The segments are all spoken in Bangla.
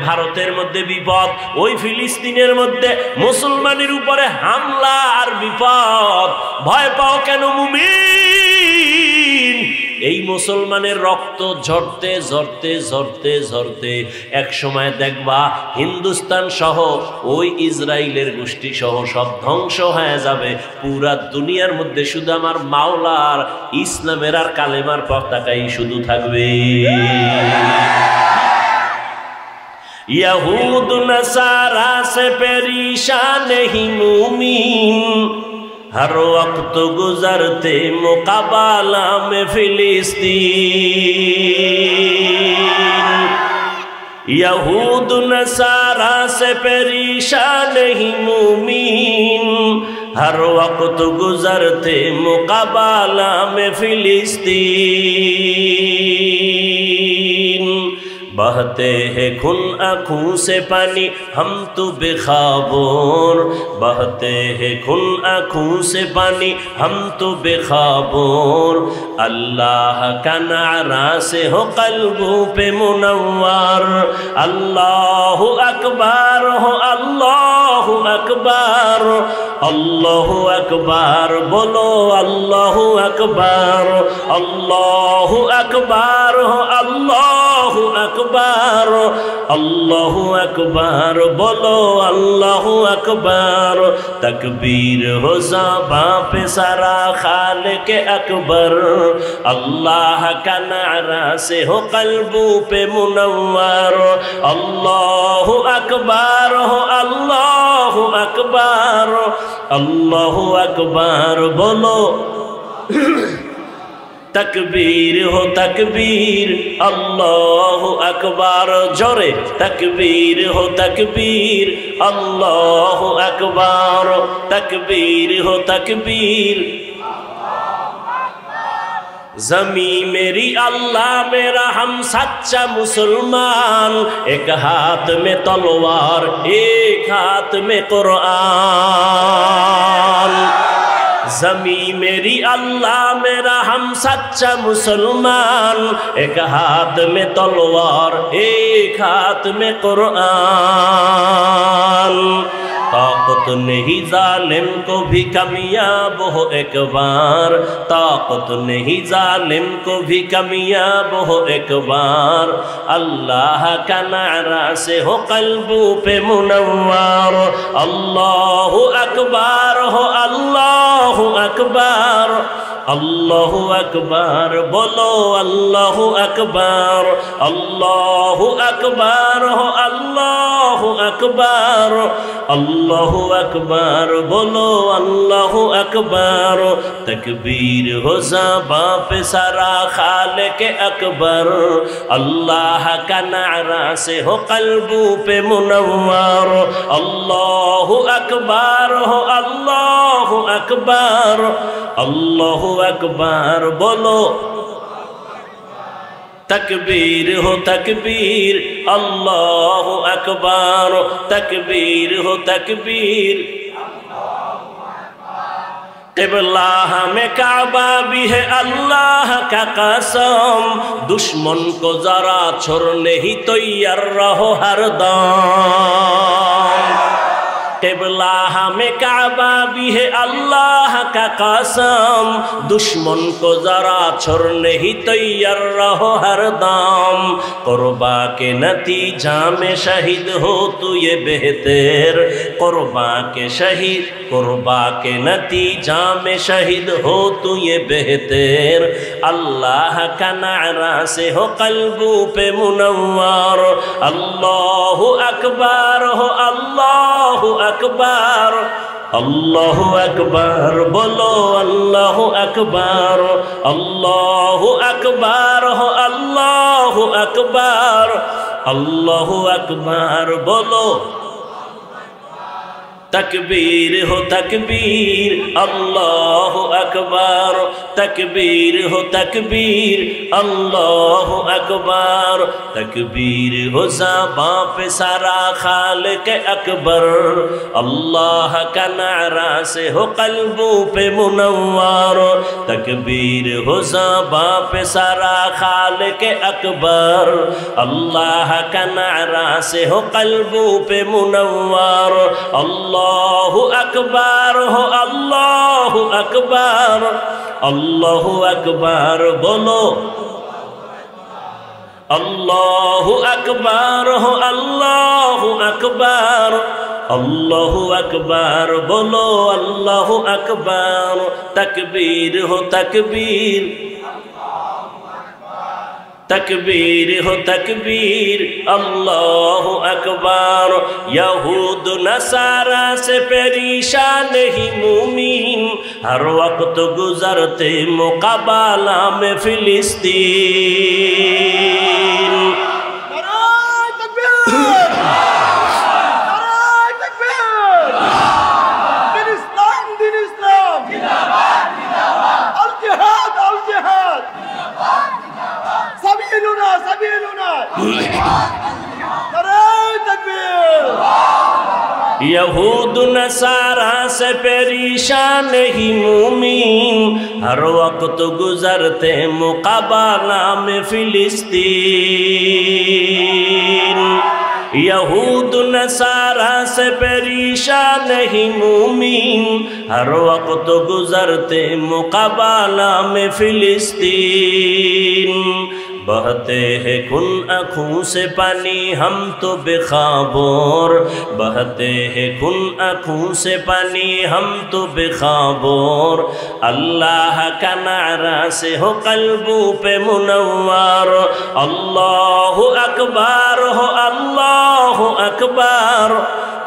ভারতের মধ্যে বিপদ, ওই ফিলিস্তিনের মধ্যে মুসলমানের উপরে হামলা আর বিপদ। ভয় পাও কেন মুমিন? এই মুসলমানের রক্ত ঝরতে ঝরতে ঝরতে ঝরতে এক সময় দেখবা হিন্দুস্তান সহ ওই ইসরায়েলের গোষ্ঠী সহ সব ধ্বংস হয়ে যাবে। পুরা দুনিয়ার মধ্যে শুধু আমার মাওলার ইসলামের আর কালেমার পতাকাই শুধু থাকবে। यहूद नसारा से परेशान नहीं मुमीन, हर वक्त गुजरते मुकाबला में फिलिस्तीन। यहूद नसारा से परेशान नहीं मुमीन, हर वक्त गुजरते मुकाबला में फिलिस्तीन। बहते हैं खून आँखों से पानी हम तो बेखबर, बहते हैं खून आँखों से पानी हम तो बेखबर। अल्लाह का नारा से हो कल्बों पे मुनव्वर, अल्लाह अकबर हो अल्लाह अकबर, अल्लाह अकबर बोलो अल्लाह अकबर, अल्लाह अकबर हो अल्लाह अकबर, अल्लाह अकबर बोलो अल्लाह अकबर। तकबीर हो ज़बां पे सारा खालिक अकबर, अल्लाह का नारा से हो कल्बों पे मुनव्वर। अल्लाह अकबर हो अल्लाह अकबर, अल्लाह अकबर बोलो। तकबीर हो तकबीर अल्लाह अकबर, जोरे तकबीर हो तकबीर अल्लाह अकबर, तकबीर हो तकबीर। ज़मी मेरी अल्लाह मेरा हम सच्चा मुसलमान, एक हाथ में तलवार एक हाथ में कुरान। ज़मी मेरी अल्लाह मेरा हम सच्चा मुसलमान, एक हाथ में तलवार एक हाथ में कुरान। ताकत नहीं जालिम को भी कामयाब हो एक बार, ताकत नहीं जालिम को भी कामयाब हो एक बार। अल्लाह का नारा से हो कल्बों पे मुनव्वर, अल्लाह अकबर हो अल्लाह अकबर, अल्लाह अकबर बोलो अल्लाह अकबर, अल्लाह अकबर हो अल्लाह अकबर, अल्लाह अकबर बोलो अल्लाह अकबर। तकबीर हो ज़बां पे सारा खालिक अकबर, अल्लाह का नारा से हो कल्बों पे मुनव्वर। अल्लाह अकबर हो अल्लाह अकबर, अल्लाह अकबर बोलो। तकबीर हो तकबीर अल्लाह अकबर, तकबीर हो तकबीर। क़िबला हमें काबा भी है अल्लाह का कसम, दुश्मन को जरा छोड़ने ही तैयार रहो हरदम। क़िबला हमें काबा भी है अल्लाह का कसम, दुश्मन को जरा छोड़ने ही तैयार रहो हरदम। क़ुरबा के नतीजा में शहीद हो तू ये बेहतर, क़ुरबा के शहीद क़ुरबा के नतीजा में शहीद हो तू ये बेहतर। अल्लाह का नारा से हो कल्बों पे मुनव्वर, अल्लाह अकबर हो अल्लाह अकबर, अल्लाह अकबर बोलो अल्लाह अकबर, अल्लाह अकबर हो अल्लाह अकबर, अल्लाह अकबर बोलो। तकबीर हो तकबीर अल्लाह अकबर, तकबीर हो तकबीर अल्लाहु अकबर, तकबीर हो ज़बां पे सारा खालिक अकबर, अल्लाह का नारा से हो कल्बों पे मुनव्वर, तकबीर हो ज़बां पे सारा खालिक अकबर, अल्लाह का नारा से हो कल्बों पे मुनव्वर, अल्लाहु अकबर हो अल्लाहु अकबर, अल्लाहु अकबर बोलो, अल्लाहु अकबर हो अल्लाहु अकबर, अल्लाहु अकबर बोलो, अल्लाहु अकबर, तकबीर हो तकबीर, तकबीर हो तकबीर अल्लाहु अकबर। यहूद नसारा से परेशान ही मुमीन हर वक्त गुजरते मुकाबला में फिलिस्तीन। यहूद नसारा से परेशान ही मुमीन हर वक्त गुजरते मुकाबला में फिलिस्तीन। यहूद नसारा से परेशान ही मुमीन हर वक्त गुजरते मुकाबला में फिलिस्तीन। बहते हैं खून आँखों से पानी हम तो बेखाबोर, बहते हैं खून आँखों से पानी हम तो बेखाबोर, अल्लाह का नारा से हो कल्बों पे मुनव्वर, अल्लाहु अकबर हो अल्लाहु अकबर,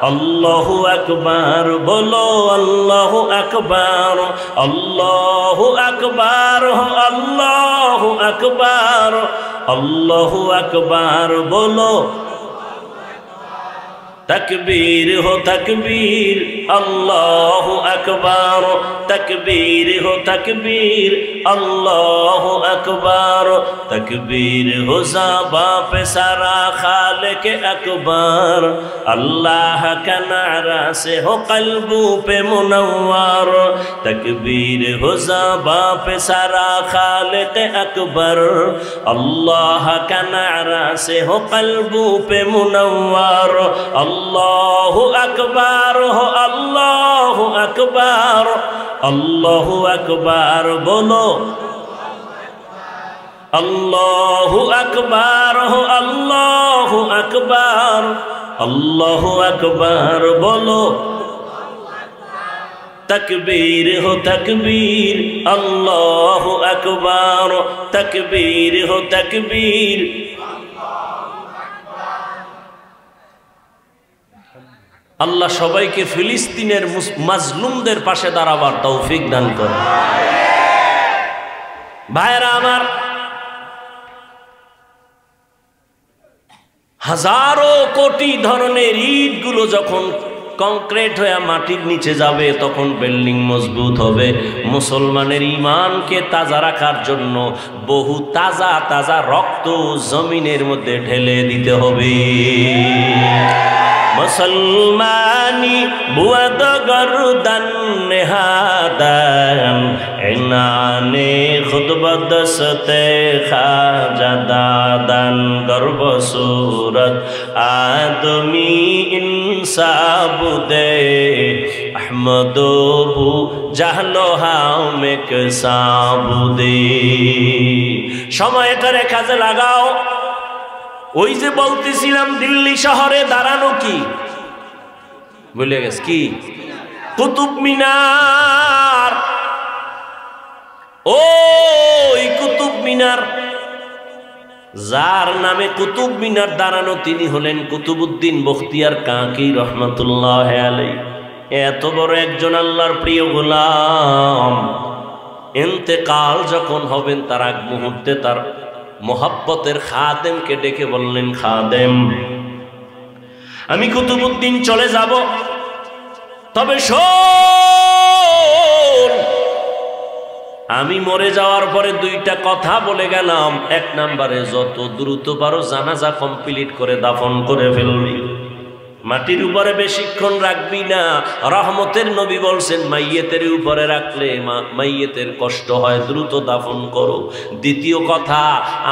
अल्लाहु अकबर बोलो, अल्लाहु अकबर, अल्लाहु अकबर हो अल्लाहु अकबर, अल्लाहु अकबर बोलो, तकबीर हो तकबीर अल्लाहु अकबर, तकबीर हो तकबीर अल्लाहु अकबर, तकबीर हो ज़बां पे सारा खालिक अकबर, अल्लाह का नारा से हो कल्बों पे मुनव्वर, तकबीर हो ज़बां पे सारा खालिक अकबर, अल्लाह का नारा से हो कल्बों पे मुनव्वर, अल्लाहु अकबर हो अल्लाहु अकबर, अल्लाहु अकबर बोलो, अल्लाहु अकबर हो अल्लाहु अकबर, अल्लाहु अकबर बोलो, तकबीर हो तकबीर अल्लाहु अकबर, तकबीर हो तकबीर। আল্লাহ সবাইকে ফিলিস্তিনের মাজলুমদের পাশে দাঁড়াবার তৌফিক দান করে। ভাইরা আমার, হাজারো কোটি ধরনের ইটগুলো যখন কংক্রিট হয়ে মাটির নিচে যাবে তখন বিল্ডিং মজবুত হবে। মুসলমানের ঈমানকে তাজা রাখার জন্য বহু তাজা তাজা রক্ত জমিনের মধ্যে ঢেলে দিতে হবে। মুসলমানি বুয়াদ গরদান নেহাদান এনানে খুদবদসতে খাজা দাদান গর্ব সুরত আদমি ইনসাবুদে আহমদবু জাহলো হামেক সাবুদে। সময়টারে কাজে লাগাও। ওই যে বলতেছিলাম দিল্লি শহরে দাঁড়ানো কি বলে গেছে, কি কুতুব মিনার। ওই কুতুব মিনার, যার নামে কুতুব মিনার দাঁড়ানো তিনি হলেন কুতুবউদ্দিন বখতিয়ার কাকি রহমতুল্লাহ আলাইহি। এত বড় একজন আল্লাহর প্রিয় গোলাম ইন্তেকাল যখন হবেন তার আগ মুহূর্তে তার মোহাব্বতের খাদেমকে ডেকে বললেন, খাদেম আমি কুতুবউদ্দিন চলে যাব, তবে শোন আমি মরে যাওয়ার পরে দুইটা কথা বলে গেলাম। এক নম্বরে যত দ্রুত পারো জানাজা কমপ্লিট করে দাফন করে ফেলবি, মাটির উপরে বেশিক্ষণ রাখবি না। রহমতের নবী বলছেন মাইয়েতের উপরে রাখলে মাইয়েতের কষ্ট হয়, দ্রুত দাফন করো। দ্বিতীয় কথা,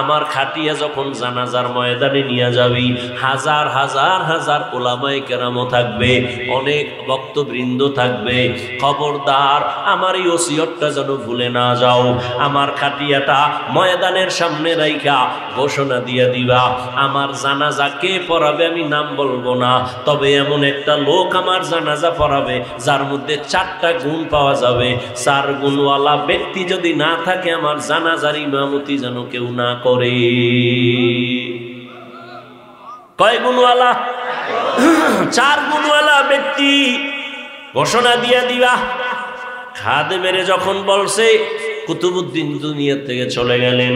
আমার খাটিয়া যখন জানাজার ময়দানে নিয়ে যাবি, হাজার হাজার হাজার ওলামায়ে কেরামও থাকবে, অনেক ভক্তবৃন্দ থাকবে। খবরদার আমার এই ওসিয়তটা যেন ভুলে না যাও। আমার খাটিয়াটা ময়দানের সামনে রাইখা ঘোষণা দিয়ে দিবা, আমার জানাজা কে পড়াবে আমি নাম বলবো না, তবে এমন একটা লোক আমার জানাজা পড়াবে যার মধ্যে 4টা গুণ পাওয়া যাবে। 4 গুণওয়ালা ব্যক্তি যদি না থাকে আমার জানাজার ইমামতি যেন কেউ না করে। কয় গুণওয়ালা? 4 গুণওয়ালা ব্যক্তি ঘোষণা দিয়ে দিবা। খাদেমের যখন বলছে কুতুবউদ্দিন দুনিয়া থেকে চলে গেলেন,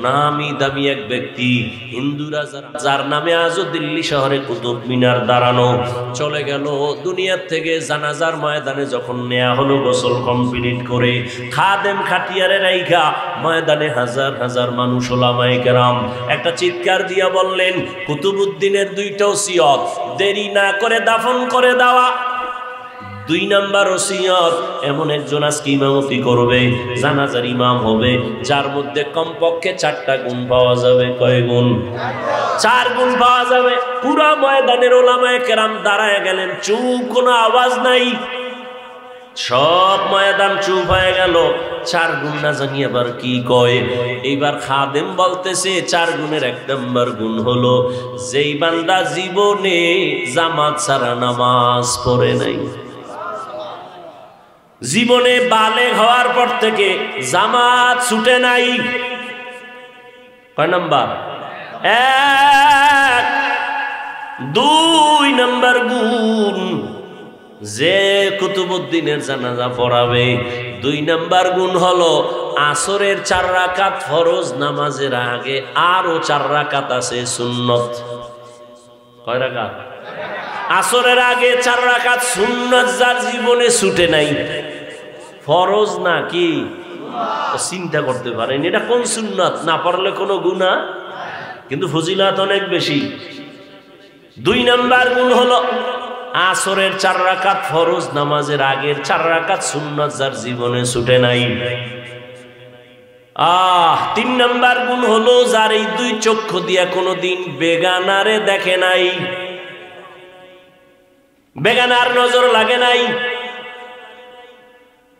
নামি দামি এক ব্যক্তি, হিন্দুরা যার নামে আজও দিল্লি শহরে কুতুব মিনার দাঁড়ানো, চলে গেল দুনিয়া থেকে। জানাজার ময়দানে যখন নেয়া হলো গোসল কমপ্লিট করে, খাদেম খাটিয়ারে রাইখা ময়দানে হাজার হাজার মানুষ ওলামায়ে কেরাম একটা চিৎকার দিয়া বললেন, কুতুবউদ্দিনের 2টা ওসিয়ত দেরি না করে দাফন করে দেওয়া। 2 নাম্বার ওসিয়ত, এমন একজন আজকে ইমামতি করবে, জানাজার ইমাম হবে, যার মধ্যে কমপক্ষে 4টা গুণ পাওয়া যাবে। কয় গুণ? 4 গুণ পাওয়া যাবে। পুরা ময়দানের ওলামায়ে কেরাম দাঁড়ায় গেলেন, চুপ, কোনো আওয়াজ নাই, সব ময়দান চুপ হয়ে গেল। 4 গুণ না জানি আবার কি কয়। এইবার খাদেম বলতেছে 4 গুণের 1 নম্বর গুণ হলো, যেই বান্দা জীবনে জামাত ছাড়া নামাজ পড়ে নাই, জীবনে বালেগ হওয়ার পর থেকে জামাত ছুটে নাই। কয় নাম্বার? 1। 2 নাম্বার গুণ, যে কুতুবউদ্দিনের জানাজা পড়াবে। 2 নাম্বার গুণ হলো আসরের 4 রাকাত ফরজ নামাজের আগে আরো 4 রাকাত আছে সুন্নত। কয় রাকাত? আসরের আগে 4 রাকাত সুন্নত, যার জীবনে ছুটে নাই। ফরজ না কি চিন্তা করতে পারেন এটা কোন সুন্নত? না পড়লে কোনো গুনাহ, কিন্তু ফজিলত অনেক বেশি। 2 নাম্বার গুণ হলো আসরের 4 রাকাত ফরজ নামাজের আগের 4 রাকাত সুন্নত, যার জীবনে ছুটে নাই। 3 নাম্বার গুণ হলো যার এই 2 চক্ষু দিয়া কোনোদিন বেগানারে দেখে নাই, বেগানার নজর লাগে নাই।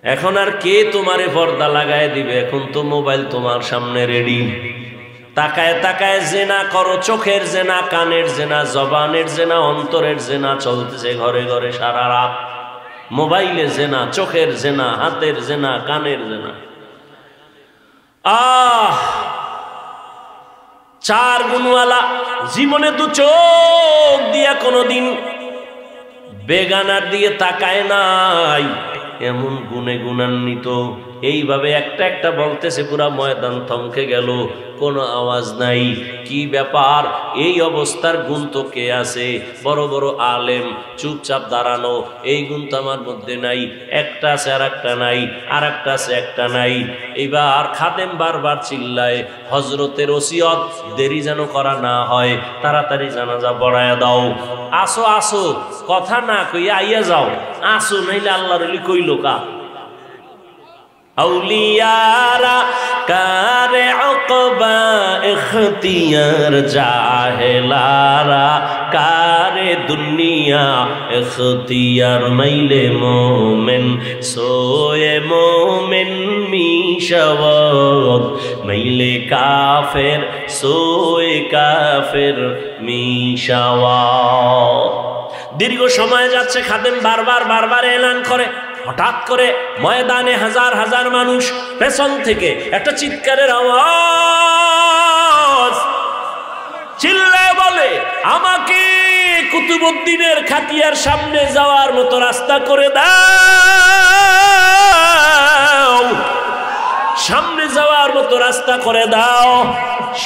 এখন আর কে তোমারে পর্দা লাগায় দিবে? এখন তো মোবাইল তোমার সামনে রেডি। তাকায় তাকায় জেনা করো, চোখের জেনা, কানের জেনা, জবানের জেনা, অন্তরের জেনা চলতেছে ঘরে ঘরে সারা রাত। মোবাইলে জেনা, চোখের জেনা, হাতের জেনা, কানের জেনা। 4 গুণওয়ালা জীবনে 2 চোখ দিয়া কোনোদিন বেগানার দিয়ে তাকায় নাই, এমন গুণে গুণান্বিত। এইভাবে একটা একটা বলতেছে, পুরা ময়দান থমকে গেল, কোনো আওয়াজ নাই। কি ব্যাপার? এই অবস্থার গুণ তো কে আছে? বড় বড় আলেম চুপচাপ দাঁড়ানো, এই গুণ তো আমার মধ্যে নাই। একটা আছে আর একটা নাই, আর একটা আছে একটা নাই। এবার খাদেম বারবার চিল্লায়, হজরতের ওসিয়ত দেরি যেন করা না হয়, তাড়াতাড়ি জানাজা পড়ায়া দাও। আসো আসো, কথা না কইয়া আইয়া যাও, আসো, নাইলে আল্লাহর ওলি কইল কা। আউলিয়ারা কারে উকবা ইখতিয়ার, জাহেলারা কারে দুনিয়া ইখতিয়ার। মাইলে মোমেন সোয়ে মোমেন মিশাওয়াত, মাইলে কাফের সোয়ে কাফের মিশাওয়াত। দীর্ঘ সময় যাচ্ছে, খাদেম বারবার বারবার এলান করে। হঠাৎ করে ময়দানে হাজার হাজার মানুষ, পেছন থেকে একটা চিৎকারের আওয়াজ, চিল্লায় বলে, আমাকে কুতুবউদ্দিনের খাটিয়ার সামনে যাওয়ার মতো রাস্তা করে দাও, সামনে যাওয়ার মতো রাস্তা করে দাও।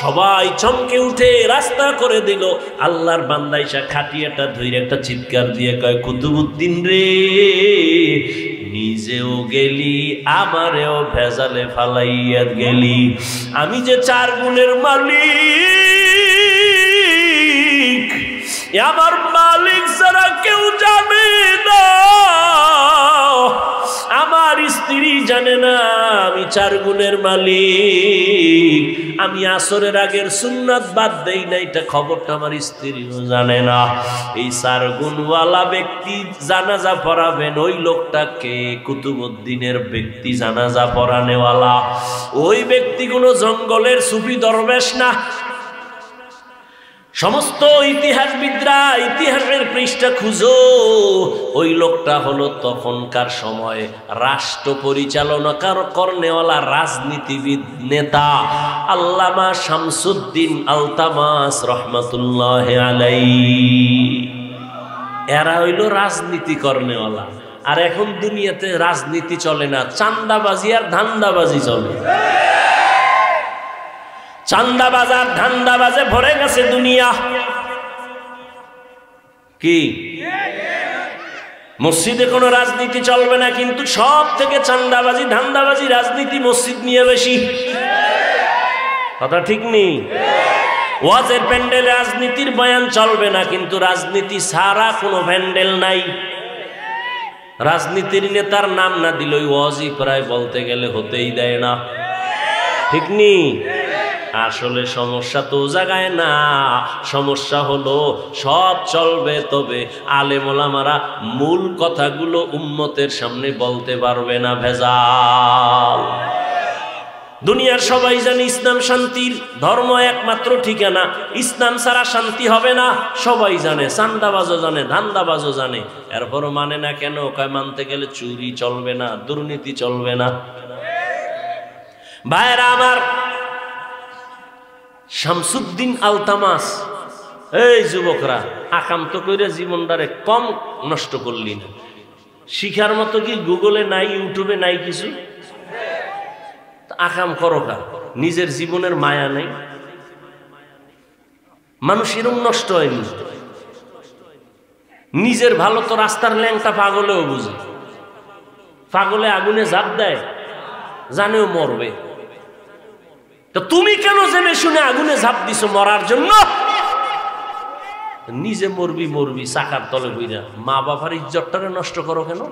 সবাই চমকে উঠে রাস্তা করে দিল। আল্লাহর বান্দা ইসা খাটিয়াটা ধরে একটা চিৎকার দিয়ে কয়, কুতুবউদ্দিন রে, নিজেও গেলি আমারেও ভেজালে ফালাইয়া গেলি। আমি যে 4 গুণের মালিক, আমার মালিক ছাড়া কেউ জানে না, আমার স্ত্রী জানে না আমি 4 গুণের মালিক। আমি আসরের আগের সুন্নাত বাদ দেই না, এটা খবরটা আমার স্ত্রীও জানে না। এই 4 গুণওয়ালা ব্যক্তি জানাজা পড়াবেন, ওই লোকটাকে কুতুবউদ্দিনের ব্যক্তি জানাজা পড়ানেওয়ালা। ওই ব্যক্তি কোনো জঙ্গলের সুফি দরবেশ না। সমস্ত ইতিহাসবিদরা ইতিহাসের পৃষ্ঠা খুঁজো, ওই লোকটা হলো তখনকার সময় রাষ্ট্র পরিচালনা করনেওয়ালা রাজনীতিবিদ নেতা আল্লামা শামসুদ্দিন আলতামাস রহমাতুল্লাহ আলাইহি। এরা হইল রাজনীতি করনেওয়ালা। আর এখন দুনিয়াতে রাজনীতি চলে না, চান্দাবাজি আর ধান্দাবাজি চলে। চান্দাবাজার ধান্দাবাজে ভরে গেছে দুনিয়া। কি মসজিদে কোনো রাজনীতি চলবে না, কিন্তু সব থেকে চান্দাবাজি ধান্দাবাজি রাজনীতি মসজিদ নিয়ে বেশি। কথা ঠিক নেই? ওয়াজের প্যান্ডেলে রাজনীতির বয়ান চলবে না, কিন্তু রাজনীতি ছাড়া কোনো প্যান্ডেল নাই। রাজনীতির নেতার নাম না দিলে ওই ওয়াজই প্রায় বলতে গেলে হতেই দেয় না। ঠিক নেই? আসলে সমস্যা তো জায়গায় না, সমস্যা হলো সব চলবে, তবে আলেম ওলামারা মূল কথাগুলো উম্মতের সামনে বলতে পারবে না, ভেজাল। দুনিয়ার সবাই জানে ইসলাম শান্তির ধর্ম, একমাত্র ঠিকানা। ইসলাম ছাড়া শান্তি হবে না, সবাই জানে। চান্দাবাজও জানে, ধান্দাবাজও জানে, এরপরও মানে না কেন? কয় মানতে গেলে চুরি চলবে না, দুর্নীতি চলবে না। ভাইরা আমার, শামসুদ্দিন আলতামাস, এই যুবকরা, আকান্ত করে জীবনটারে কম নষ্ট করলি না। শিখার মতো কি গুগলে নাই, ইউটিউবে নাই কিছু? আকাম করো কা, নিজের জীবনের মায়া নাই। মানুষ এরকম নষ্ট হয়নি। নিজের ভালো তো রাস্তার ল্যাংটা পাগলেও বুঝে। পাগলে আগুনে ঝাঁপ দেয়, জানেও মরবে। তো তুমি কেন জেনে শুনে আগুনে ঝাঁপ দিছো মরার জন্য? নিজে মরবি মরবি চাকার তলে বইরা, মা বাবার ইজ্জতটারে নষ্ট করো কেন?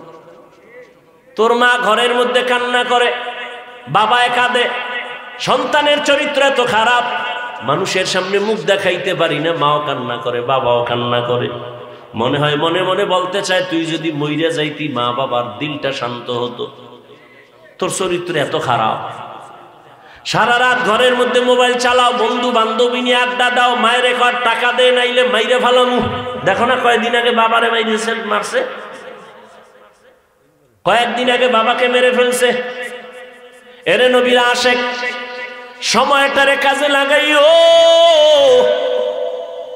তোর মা ঘরের মধ্যে কান্না করে, বাবায় কাঁদে, সন্তানের চরিত্র এত খারাপ, মানুষের সামনে মুখ দেখাইতে পারি না, মাও কান্না করে, বাবাও কান্না করে। মনে হয় মনে মনে বলতে চায়, তুই যদি মইরা যাইতি মা বাবার দিলটা শান্ত হতো। তোর চরিত্র এত খারাপ। সারা রাত ঘরের মধ্যে মোবাইল চালাও, বন্ধু বান্ধবী নিয়ে আড্ডা দাও, মায়ের কর টাকা দেয়, নাইলে মাইরে ফালামু। দেখো না কয়েকদিন আগে বাবারে মারছে, কয়েকদিন আগে বাবাকে মেরে ফেলছে। এরে নবীর আশেক, সময়টারে কাজে লাগাইও।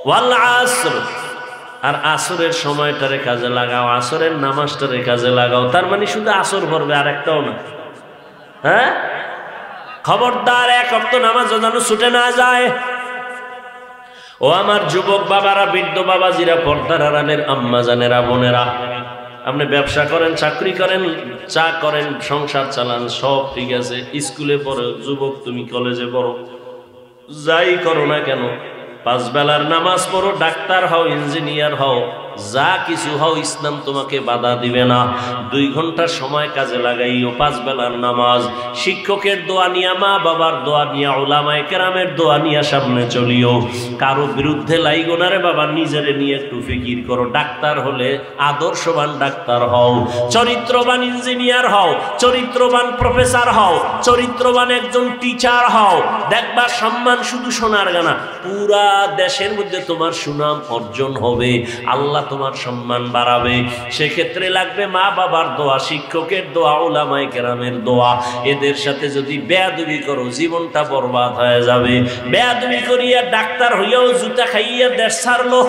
ওয়াল আসর, আর আসরের সময়টারে কাজে লাগাও, আসরের নামাজটারে কাজে লাগাও। তার মানে শুধু আসর পড়বে, আর একটাও না। হ্যাঁ, খবরদার, 1 ওয়াক্ত নামাজ যেন ছুটে না যায়। ও আমার যুবক বাবারা, বৃদ্ধ বাবাজিরা, পর্দার আড়ালের আম্মা জানেরা, বোনেরা, আপনি ব্যবসা করেন, চাকরি করেন, চা করেন, সংসার চালান, সব ঠিক আছে। স্কুলে পড়ো যুবক, তুমি কলেজে পড়ো, যাই করো না কেন, 5 বেলার নামাজ পড়ো, ডাক্তার হও, ইঞ্জিনিয়ার হও, যা কিছু হও, ইসলাম তোমাকে বাধা দিবে না। 2 ঘন্টা সময় কাজে লাগাইও, 5 বেলার নামাজ, শিক্ষকের দোয়া নিয়া, মা বাবার দোয়া নিয়া, উলামায়ে কেরামের দোয়া নিয়া সামনে চলিও। কারো বিরুদ্ধে লাইগো না রে বাবা, নিজেরে নিয়ে একটু ফিকির করো। ডাক্তার হলে আদর্শবান ডাক্তার হও, চরিত্রবান ইঞ্জিনিয়ার হও, চরিত্রবান প্রফেসর হও, চরিত্রবান একজন টিচার হও। দেখবা সম্মান শুধু সোনার গানা, পুরা দেশের মধ্যে তোমার সুনাম অর্জন হবে, আল্লাহ তোমার সম্মান বাড়াবে। সেক্ষেত্রে লাগবে মা বাবার দোয়া, শিক্ষকের দোয়া, উলামায়ে কেরামের দোয়া। এদের সাথে যদি বেয়াদবি করো, জীবনটা বরবাদ হয়ে যাবে। বেয়াদবি করিয়া ডাক্তার হইয়াও জুতা খাইয়া দেশ ছাড়লো,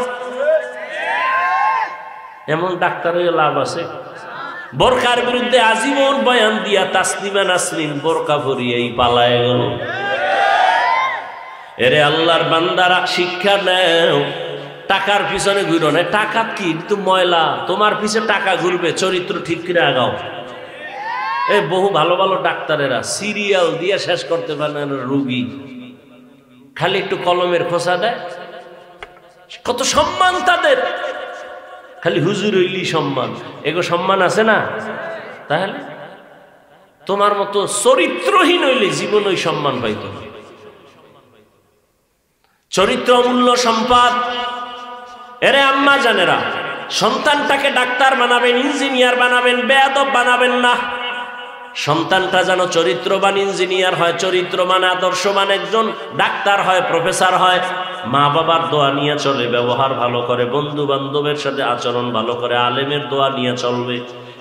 এমন ডাক্তার হইয়া লাভ আছে? বোরকার বিরুদ্ধে আজীবন বয়ান দিয়া তাসলিমা নাসরিন বোরকা ভরিয়াই পালায় গেল। এরে আল্লাহর বান্দারা, শিক্ষা নেও, টাকার পিছনে ঘুরো না। টাকা কি? কিন্তু ময়লা, তোমার পিছে টাকা ঘুরবে, চরিত্র ঠিক করে আগাও। এই বহু ভালো ভালো ডাক্তারেরা সিরিয়াল দিয়ে শেষ করতে পারে না রুগী, খালি একটু কলমের খোঁচা দেয়, কত সম্মান তাদের, খালি হুজুর হইলি সম্মান, এগো সম্মান আছে না? তাহলে তোমার মতো চরিত্রহীন হইলে জীবন ওই সম্মান পাইত না। চরিত্র অমূল্য সম্পদ। এরে আম্মা জানেরা, সন্তানটাকে ডাক্তার বানাবেন, ইঞ্জিনিয়ার বানাবেন, বেয়াদব বানাবেন না। সন্তানটা যেন চরিত্রবান ইঞ্জিনিয়ার হয়, চরিত্রবান আদর্শবান একজন ডাক্তার হয়, প্রফেসর হয়। মা বাবার দোয়া নিয়ে চলে, ব্যবহার ভালো করে, বন্ধু বান্ধবের সাথে আচরণ ভালো করে, আলেমের দোয়া নিয়ে চলবে।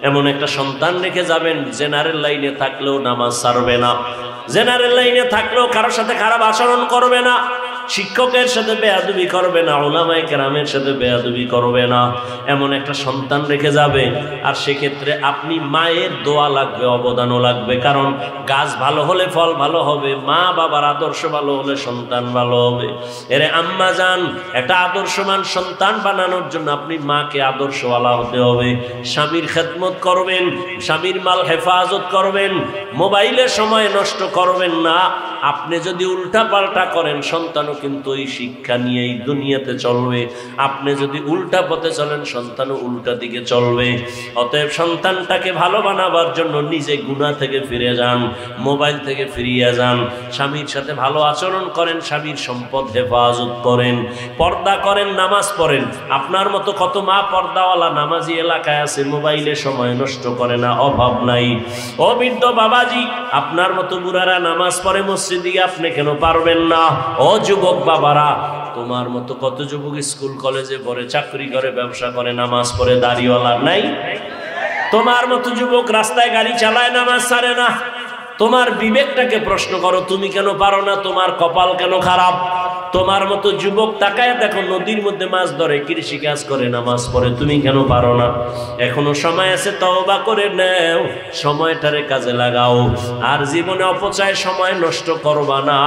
এমন একটা সন্তান রেখে যাবেন, জেনারেল লাইনে থাকলেও নামাজ ছাড়বে না, জেনারেল লাইনে থাকলেও কারোর সাথে খারাপ আচরণ করবে না, শিক্ষকের সাথে বেয়াদবি করবে না, উলামায়ে কেরামের সাথে বেয়াদবি করবে না। এমন একটা সন্তান রেখে যাবে। আর সেক্ষেত্রে আপনি মায়ের দোয়া লাগবে, অবদানও লাগবে। কারণ গাছ ভালো হলে ফল ভালো হবে, মা বাবার আদর্শ ভালো হলে সন্তান ভালো হবে। এরে আম্মা জান, একটা আদর্শবান সন্তান বানানোর জন্য আপনি মাকে আদর্শওয়ালা হতে হবে। স্বামীর খেদমত করবেন, স্বামীর মাল হেফাজত করবেন, মোবাইলে সময় নষ্ট করবেন না। আপনি যদি উল্টা পাল্টা করেন, সন্তানও কিন্তু ওই শিক্ষা নিয়েই দুনিয়াতে চলবে। আপনি যদি উল্টা পথে চলেন, সন্তানও উল্টা দিকে চলবে। অতএব সন্তানটাকে ভালো বানাবার জন্য নিজে গুনাহ থেকে ফিরে যান, মোবাইল থেকে ফিরিয়ে যান, স্বামীর সাথে ভালো আচরণ করেন, স্বামীর সম্পদ হেফাজত করেন, পর্দা করেন, নামাজ পড়েন। আপনার মতো কত মা পর্দাওয়ালা নামাজি এলাকায় আছে, মোবাইলে সময় নষ্ট করে না, অভাব নাই। ও বৃদ্ধ বাবাজি, আপনার মতো বুড়ারা নামাজ পড়ে মসজিদে, আপনি কেন পারবেন না? ও যুবক বাবারা, তোমার মতো কত যুবক স্কুল কলেজে পড়ে, চাকরি করে, ব্যবসা করে, নামাজ পড়ে, দাড়িওয়ালা নাই? তোমার মতো যুবক রাস্তায় গাড়ি চালায়, নামাজ ছাড়ে না। তোমার বিবেকটাকে প্রশ্ন করো, তুমি কেন পারো না? তোমার কপাল কেন খারাপ? তোমার মতো যুবক তাকায় দেখো, নদীর মধ্যে মাছ ধরে, কৃষি কাজ করে, নামাজ পড়ে, তুমি কেন পারো না? এখনো সময় আছে, তওবা করে নাও, সময়টারে কাজে লাগাও। আর জীবনে অপচয় সময় নষ্ট করবা না,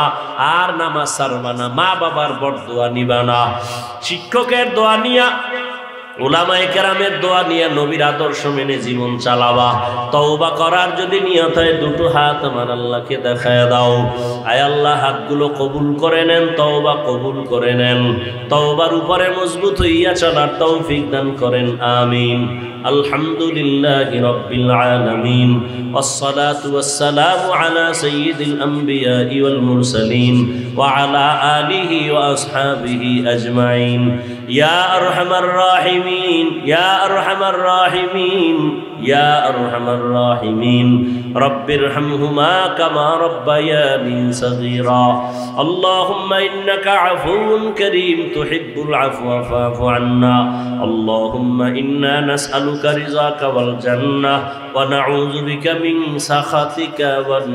আর নামাজ ছাড়বা না, মা বাবার বরদোয়া নিবা না, শিক্ষকের দোয়া নিয়া, উলামায়ে কেরামের দোয়া নিয়ে, নবীর আদর্শ মেনে জীবন চালাবা। তওবা করার যদি নিয়ত হয়, দুটো হাত আমার আল্লাহকে দেখায় দাও। আয় আল্লাহ, হাতগুলো কবুল করে নেন, তওবা কবুল করে নেন, তওবার উপরে মজবুত হইয়া চলার তৌফিক দান করেন, আমিন। আলহামদুলিল্লাহি রাব্বিল আলামিন, ওয়াসসালাতু ওয়াসসালামু আলা সাইয়্যিদিল আমবিয়াই ওয়াল মুরসালিন ওয়া আলা আলিহি ওয়া আসহাবিহি আজমাইন। ইয়া আরহামার রাহিমিন, ইয়া আরহামার রাহিমিন, ইয়া আরহামার রাহিমিন, রব্বিরহামহুমা কামা রাব্বায়ানি সগীরা। আল্লাহুম্মা ইন্নাকা আফুউন কারীম তুহিব্বুল আফওয়া ফা'ফু আন্না। আল্লাহুম্মা ইন্না নাসআলুকা রিযাকা ওয়াল জান্নাহ ওয়া নাউযু বিকা মিন সাখাতিকা ওয়ান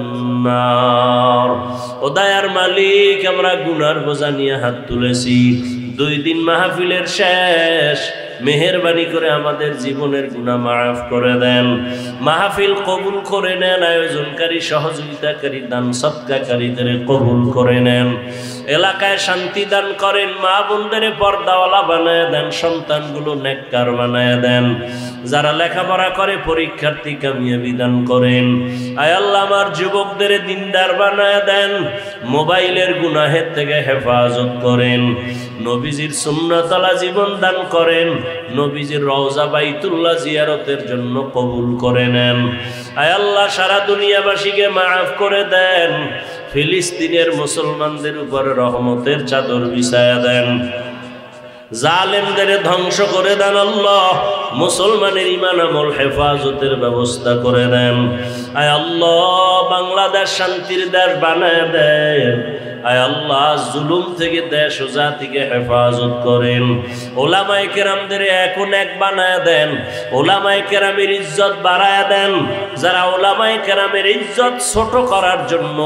নার। ও দয়ার মালিক, আমরা গুনার বোঝা নিয়ে হাত তুলেছি। 2 দিন মাহফিলের শেষ, মেহেরবানি করে আমাদের জীবনের গুনাহ মাফ করে দেন, মাহফিল কবুল করে নেন, আয়োজনকারী, সহযোগিতাকারী, দান সদকাকারীদের কবুল করে নেন, এলাকায় শান্তি দান করেন, মা বোনদের পর্দাওয়ালা বানায় দেন, সন্তানগুলো নেককার বানায় দেন, যারা লেখাপড়া করে পরীক্ষার্থী কামিয়াবি দান করেন। আয় আল্লাহ, আমার যুবকদের দিনদার বানায় দেন, মোবাইলের গুনাহের থেকে হেফাজত করেন, নবীজির সুন্নাতওয়ালা জীবন দান করেন, নবীজির রওজা বাইতুল্লাহ জিয়ারতের জন্য কবুল করে নেন। আয় আল্লাহ, সারা দুনিয়াবাসীকে মাফ করে দেন, ফিলিস্তিনের মুসলমানদের উপরে রহমতের চাদর বিছায়া দেন, জালেমদের ধ্বংস করে দেন আল্লাহ, মুসলমানের ঈমান আমল হেফাজতের ব্যবস্থা করে দেন। আয় আল্লাহ, বাংলাদেশ শান্তির দেশ বানায় দেন। আয় আল্লাহ, জুলুম থেকে দেশ ও জাতিকে হেফাজত করেন। ওলামায়ে কেরামদের এখন এক বানায় দেন, ওলামায়ে কেরামের ইজ্জত বাড়ায় দেন। যারা ওলামায়ে কেরামের ইজ্জত ছোট করার জন্য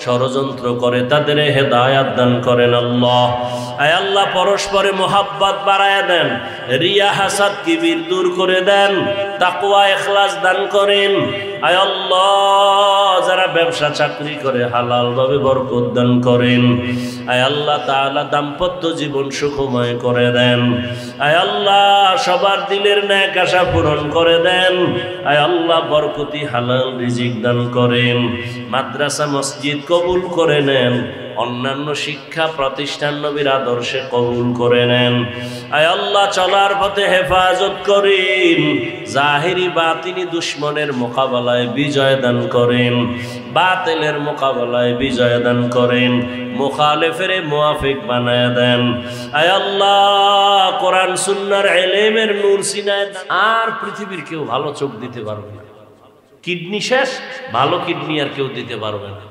ষড়যন্ত্র করে, তাদের হেদায়াত দান করেন আল্লাহ। আয় আল্লাহ, পরস্পরে মোহাব্বত বাড়ায় দেন, রিয়া হাসাদ কিবির দূর করে দেন, তাকওয়া ইখলাস দান করেন। আয় আল্লাহ, যারা ব্যবসা চাকরি করে হালাল ভাবে বরকত দান করেন। আয় আল্লাহ তাআলা, দাম্পত্য জীবন সুখময় করে দেন। আয় আল্লাহ, সবার দিলের ন্যাক আশা পূরণ করে দেন। আয় আল্লাহ বরকতি হালাল রিজিক দান করেন। মাদ্রাসা মসজিদ কবুল করে নেন। অন্যান্য শিক্ষা প্রতিষ্ঠান নবীর আদর্শে কবুল করে নেন। আয় আল্লাহ চলার পথে হেফাজত করেন। জাহিরি বাতিনি দুশ্মনের মোকাবেলায় বিজয় দান করেন। বাতিলের মোকাবেলায় বিজয় দান করেন। মুখালেফের মুওয়াফিক বানায় দেন। আয় আল্লাহ কোরআন সুন্নাহর ইলমের নূর সিনায় দেন। আর পৃথিবীর কেউ ভালো চোখ দিতে পারবে না। কিডনি শেষ, ভালো কিডনি আর কেউ দিতে পারবে না।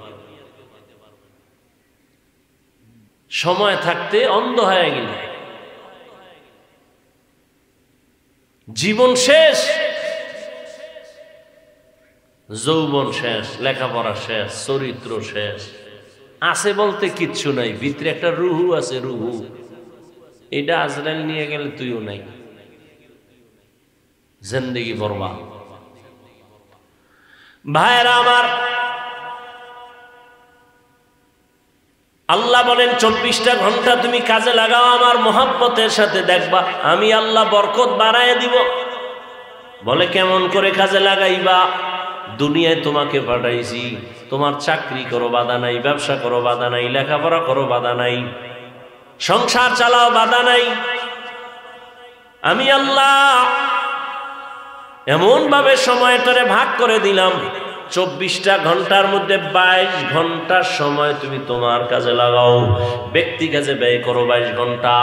সময় থাকতে অন্ধ হয়ে গেল, জীবন শেষ, যৌবন শেষ, লেখাপড়া শেষ, চরিত্র শেষ, আছে বলতে কিচ্ছু নাই। ভিতরে একটা রুহু আছে, রুহু, এটা আজরাইল নিয়ে গেলে তুইও নাই, জিন্দেগি বরবাদ। ভাইরা আমার, আল্লাহ বলেন 24টা ঘন্টা তুমি কাজে লাগাও আমার মহব্বতের সাথে, দেখবা আমি আল্লাহ বরকত বাড়ায় দিব। বলে কেমন করে কাজে লাগাইবা? দুনিয়ায় তোমাকে পাঠাইছি, তোমার চাকরি করো বাধা নাই, ব্যবসা করো বাধা নাই, লেখাপড়া করো বাধা নাই, সংসার চালাও বাধা নাই। আমি আল্লাহ এমন ভাবে সময়টারে ভাগ করে দিলাম, 24টা ঘন্টার মধ্যে 22 ঘন্টার সময় তুমি তোমার কাজে লাগাও। ব্যক্তি কাজে ব্যয় করো 22 ঘন্টা,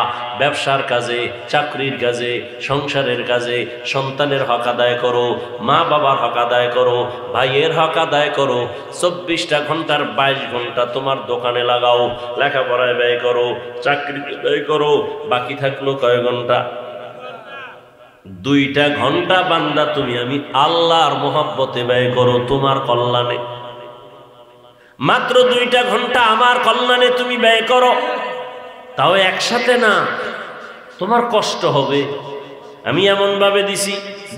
ব্যবসার কাজে, চাকরির কাজে, সংসারের কাজে, সন্তানের হক আদায় করো, মা বাবার হক আদায় করো, ভাইয়ের হক আদায় করো। 24টা ঘন্টার 22 ঘন্টা তোমার দোকানে লাগাও, লেখাপড়ায় ব্যয় করো, চাকরিতে ব্যয় করো। বাকি থাকলো কয় ঘন্টা? 2টা ঘন্টা বান্দা তুমি আমি আল্লাহর মহব্বতে ব্যয় করো, তোমার কল্যাণে। মাত্র 2টা ঘন্টা আমার কল্যাণে তুমি ব্যয় করো, তাও একসাথে না, তোমার কষ্ট হবে। আমি এমন ভাবে দিছি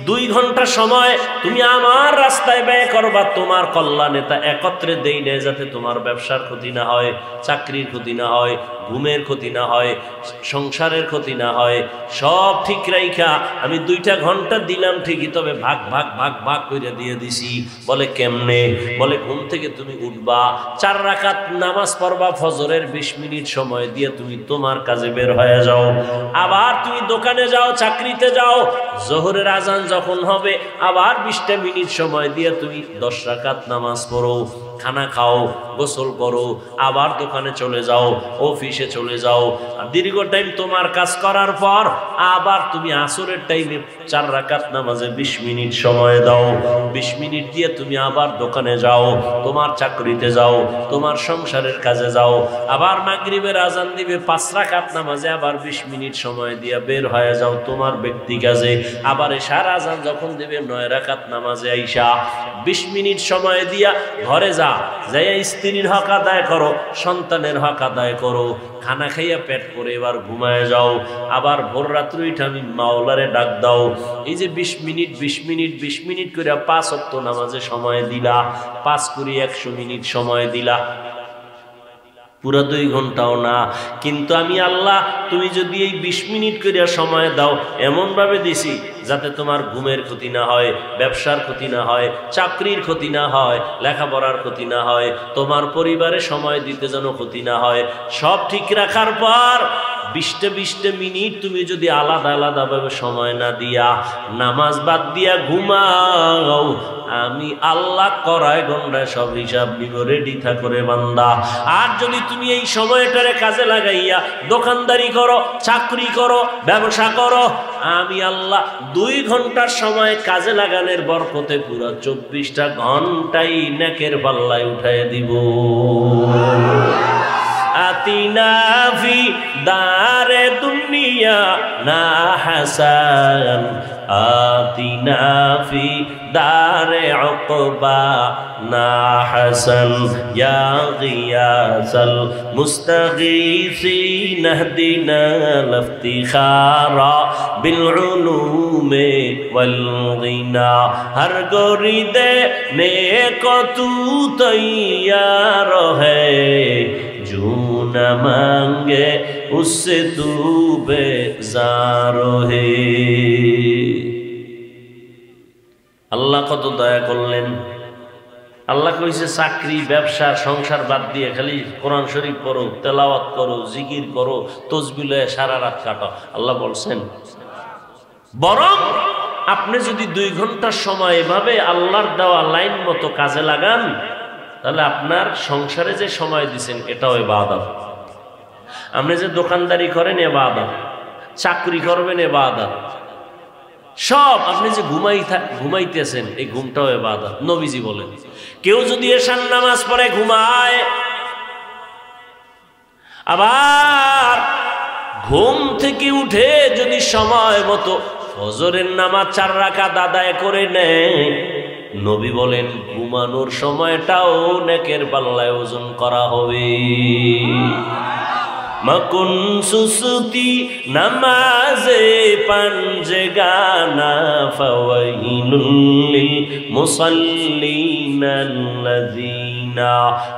2 ঘন্টা সময় তুমি আমার রাস্তায় ব্যয় করবা তোমার কল্যাণে। তা একত্রে দেই না, যাতে তোমার ব্যবসার ক্ষতি না হয়, চাকরির ক্ষতি না হয়, ঘুমের ক্ষতি না হয়, সংসারের ক্ষতি না হয়। সব ঠিক রাইখা আমি 2টা ঘন্টা দিলাম ঠিকই, তবে ভাগ ভাগ ভাগ ভাগ করে দিয়ে দিছি। বলে কেমনে? বলে ঘুম থেকে তুমি উঠবা, 4 রাকাত নামাজ পড়বা, ফজরের 20 মিনিট সময় দিয়ে তুমি তোমার কাজে বের হয়ে যাও। আবার তুমি দোকানে যাও, চাকরিতে যাও, জোহরের আজান যখন হবে আবার 20টা মিনিট সময় দিয়ে তুমি 10 রাকাত নামাজ পড়ো, খানা খাও, গোসল করো, আবার দোকানে চলে যাও, অফিসে চলে যাও। আর দীর্ঘ টাইম তোমার কাজ করার পর আবার তুমি আসরের টাইমে 4 রাকাত নামাজে 20 মিনিট সময় দাও। 20 মিনিট দিয়ে তুমি আবার দোকানে যাও, তোমার চাকরিতে যাও, তোমার সংসারের কাজে যাও। আবার মাগরিবের আজান দিবে, 5 রাকাত নামাজে আবার 20 মিনিট সময় দিয়ে বের হয়ে যাও তোমার ব্যক্তি কাজে। আবার এশার আজান যখন দিবে 9 রাকাত নামাজে আইসা 20 মিনিট সময় দিয়া ঘরে যাও, যাইয়া স্ত্রীর হক আদায় করো, সন্তানের হক আদায় করো, খানা খাইয়া পেট করে এবার ঘুমায় যাও। আবার ভোর রাত্রে উঠে আমি মাওলারে ডাক দাও। এই যে 20 মিনিট 20 মিনিট 20 মিনিট করে 5 ওয়াক্ত নামাজে সময় দিলা, 5 করে 100 মিনিট সময় দিলা, পুরো 2 ঘন্টাও না। কিন্তু আমি আল্লাহ তুমি যদি এই 20 মিনিট করে সময় দাও, এমন ভাবে দিছি যাতে তোমার ঘুমের ক্ষতি না হয়, ব্যবসার ক্ষতি না হয়, চাকরির ক্ষতি না হয়, লেখাপড়ার ক্ষতি না হয়, তোমার পরিবারে সময় দিতে যেন ক্ষতি না হয়। সব ঠিক রাখার পর 20টা মিনিট তুমি যদি আলাদা আলাদা ভাবে সময় না দিয়া নামাজ বাদ দিয়া ঘুমাও, আমি আল্লাহ করায় গন্ডায় সব হিসাব নিব, রেডি থাকরে বান্দা। আর যদি তুমি এই সময়টারে কাজে লাগাইয়া দোকানদারি করো, চাকরি করো, ব্যবসা করো, আমি আল্লাহ 2 ঘন্টার সময় কাজে লাগানোর বরকতে পুরো 24টা ঘন্টাই নেকের পাল্লায় উঠায় দিব। আতিনা ফি দারে দুনিয়া না হাসান, আতিনা ফি দারে উকবা না হাসান, ইয়া গিয়াসাল মুস্তাগীসিন ইহদিনা লিফতিখারা বিল উলুমে ওয়াল গিনা। হর গরিদে নেকো তু তৈয়ার হ্যায়, जो न मांगे उससे तू बेजार है। কত দয়া করলেন। আল্লাহ কইছে চাকরি ব্যবসা সংসার বাদ দিয়ে খালি কোরআন শরীফ পড়ো, তেলাওয়াত করো, জিকির করো, তসবিহ লয়ে সারা রাত কাটো। আল্লাহ বলছেন বরং আপনি যদি 2 ঘন্টা সময় এভাবে আল্লাহর দেওয়া লাইন মতো কাজে লাগান, তাহলে আপনার সংসারে যে সময় দিচ্ছেন এটাও ইবাদত। আপনি যে দোকানদারি করেন ইবাদত, চাকরি করবেন ইবাদত, সব আপনি যে ঘুমাইতেছেন এই ঘুমটাও ইবাদত। নবীজি বলেন কেউ যদি এশার নামাজ পড়ে ঘুমায়, আবার ঘুম থেকে উঠে যদি সময় মতো ফজরের নামাজ 4 রাকাত আদায় করে নেয়, নবী বলেন ঘুমানোর সময়টাও নেকের পাল্লায় ওজন করা হবে। মকুন সুসুতি নামাজে পাঞ্জগানা ফাওয়াইলুল লিল মুসাল্লিনাল্লাযিনা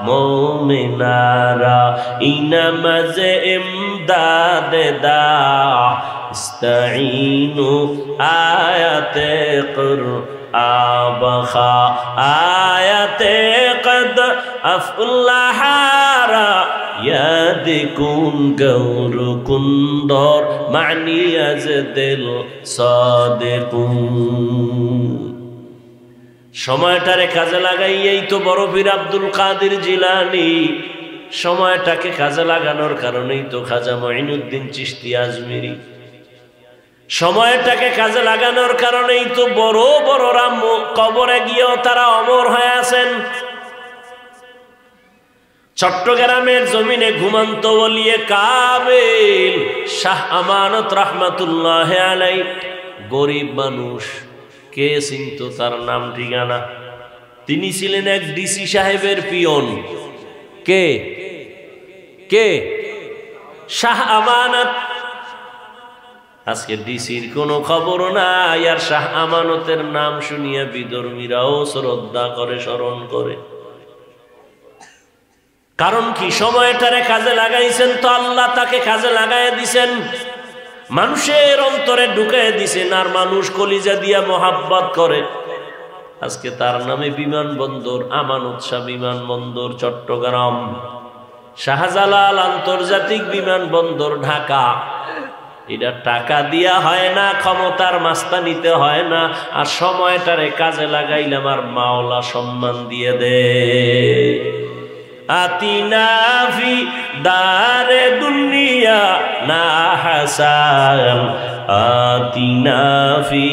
মুমিনারা ইনামাজে ইমদাদে দা ইস্তাঈনু আয়াতে আবখা আয়াতে কদ আফলাহারা ইয়াদিকুন গৌর কুন্দর মানি আজদিল সাদিকুন। সময়টারে কাজে লাগাইয়েই তো বড় পীর আব্দুল কাদের জিলানী, সময়টাকে কাজে লাগানোর কারণেই তো খাজা মঈনুদ্দিন চিশতি আজমিরি, সময়টাকে কাজে লাগানোর কারণেই তো বড় বড়রা কবরে গিয়েও তারা অমর হয়ে আছেন। চট্টগ্রামের জমিনে ঘুমন্ত ওলিয়ে কাবিল শাহ আমানত রাহমাতুল্লাহ আলাইহি, গরিব মানুষ, কে চিনত তার নাম ঠিকানা? তিনি ছিলেন এক ডিসি সাহেবের পিয়ন। কে কে? শাহ আমানত। আজকে ডিসির কোনো খবর নাই, আর শাহ আমানতের নাম শুনিয়া বিধর্মীরাও শ্রদ্ধা করে, স্মরণ করে। কারণ কি? সময়টারে কাজে লাগাইছেন তো আল্লাহ তাকে কাজে লাগাই দিছেন, মানুষের অন্তরে ঢুকাই দিছেন, আর মানুষ কলিজা দিয়া মোহাব্বত করে। আজকে তার নামে বিমানবন্দর, আমানত শাহ বিমানবন্দর চট্টগ্রাম, শাহজালাল আন্তর্জাতিক বিমানবন্দর ঢাকা। এটা টাকা দিয়া হয় না, ক্ষমতার মাস্তানিতে হয় না, আর সময়টারে কাজে লাগাইলে আমার মাওলা সম্মান দিয়ে দে। আতিনা ফি দারে দুনিয়া না হাসান, আতিনা ফি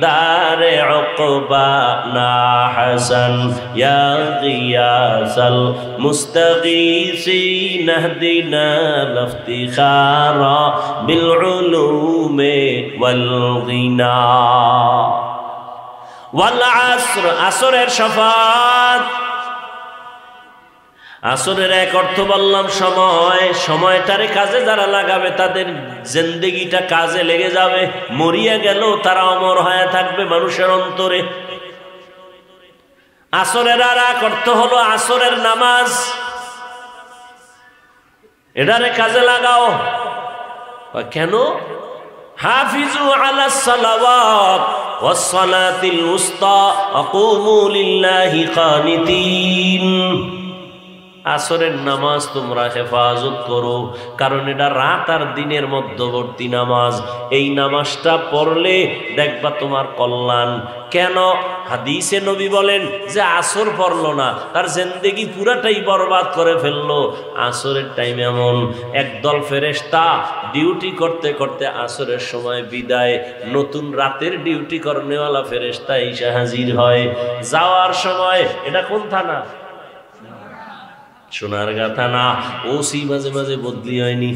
দারে উকবা না হাসান, ইয়া গিয়াসাল মুস্তাগীসিন ইহদিনা লিফতিখারা বিল উলুমি ওয়াল গিনা। ওয়াল আসর, আসরের শাফাত। আসরের এক অর্থ বললাম সময়। সময়টারে কাজে যারা লাগাবে তাদের জিন্দেগিটা কাজে লেগে যাবে, মরিয়া গেল তারা অমর হয়ে থাকবে মানুষের অন্তরে। আসরের আর এক অর্থ হলো আসরের নামাজ, এটারে কাজে লাগাও। কেন? হাফিজু আলাস সালাওয়াত ওয়াস সালাতিল উসতা আকুমু লিল্লাহি কানিতিন। আসরের নামাজ তোমরা হেফাজত করো, কারণ এটা রাত আর দিনের মধ্যবর্তী নামাজ। এই নামাজটা পড়লে দেখবা তোমার কল্যাণ। কেন? হাদিসে নবী বলেন যে আসর পড়লো না তার জিন্দেগি পুরাটাই বরবাদ করে ফেললো। আসরের টাইম এমন একদল ফেরেশতা ডিউটি করতে করতে আসরের সময় বিদায়, নতুন রাতের ডিউটি করনেওয়ালা ফেরেশতা এসে হাজির হয়। যাওয়ার সময়, এটা কোন থানা? সোনারগাঁ থানা। ওসি মাঝে মাঝে বদলি হয়নি,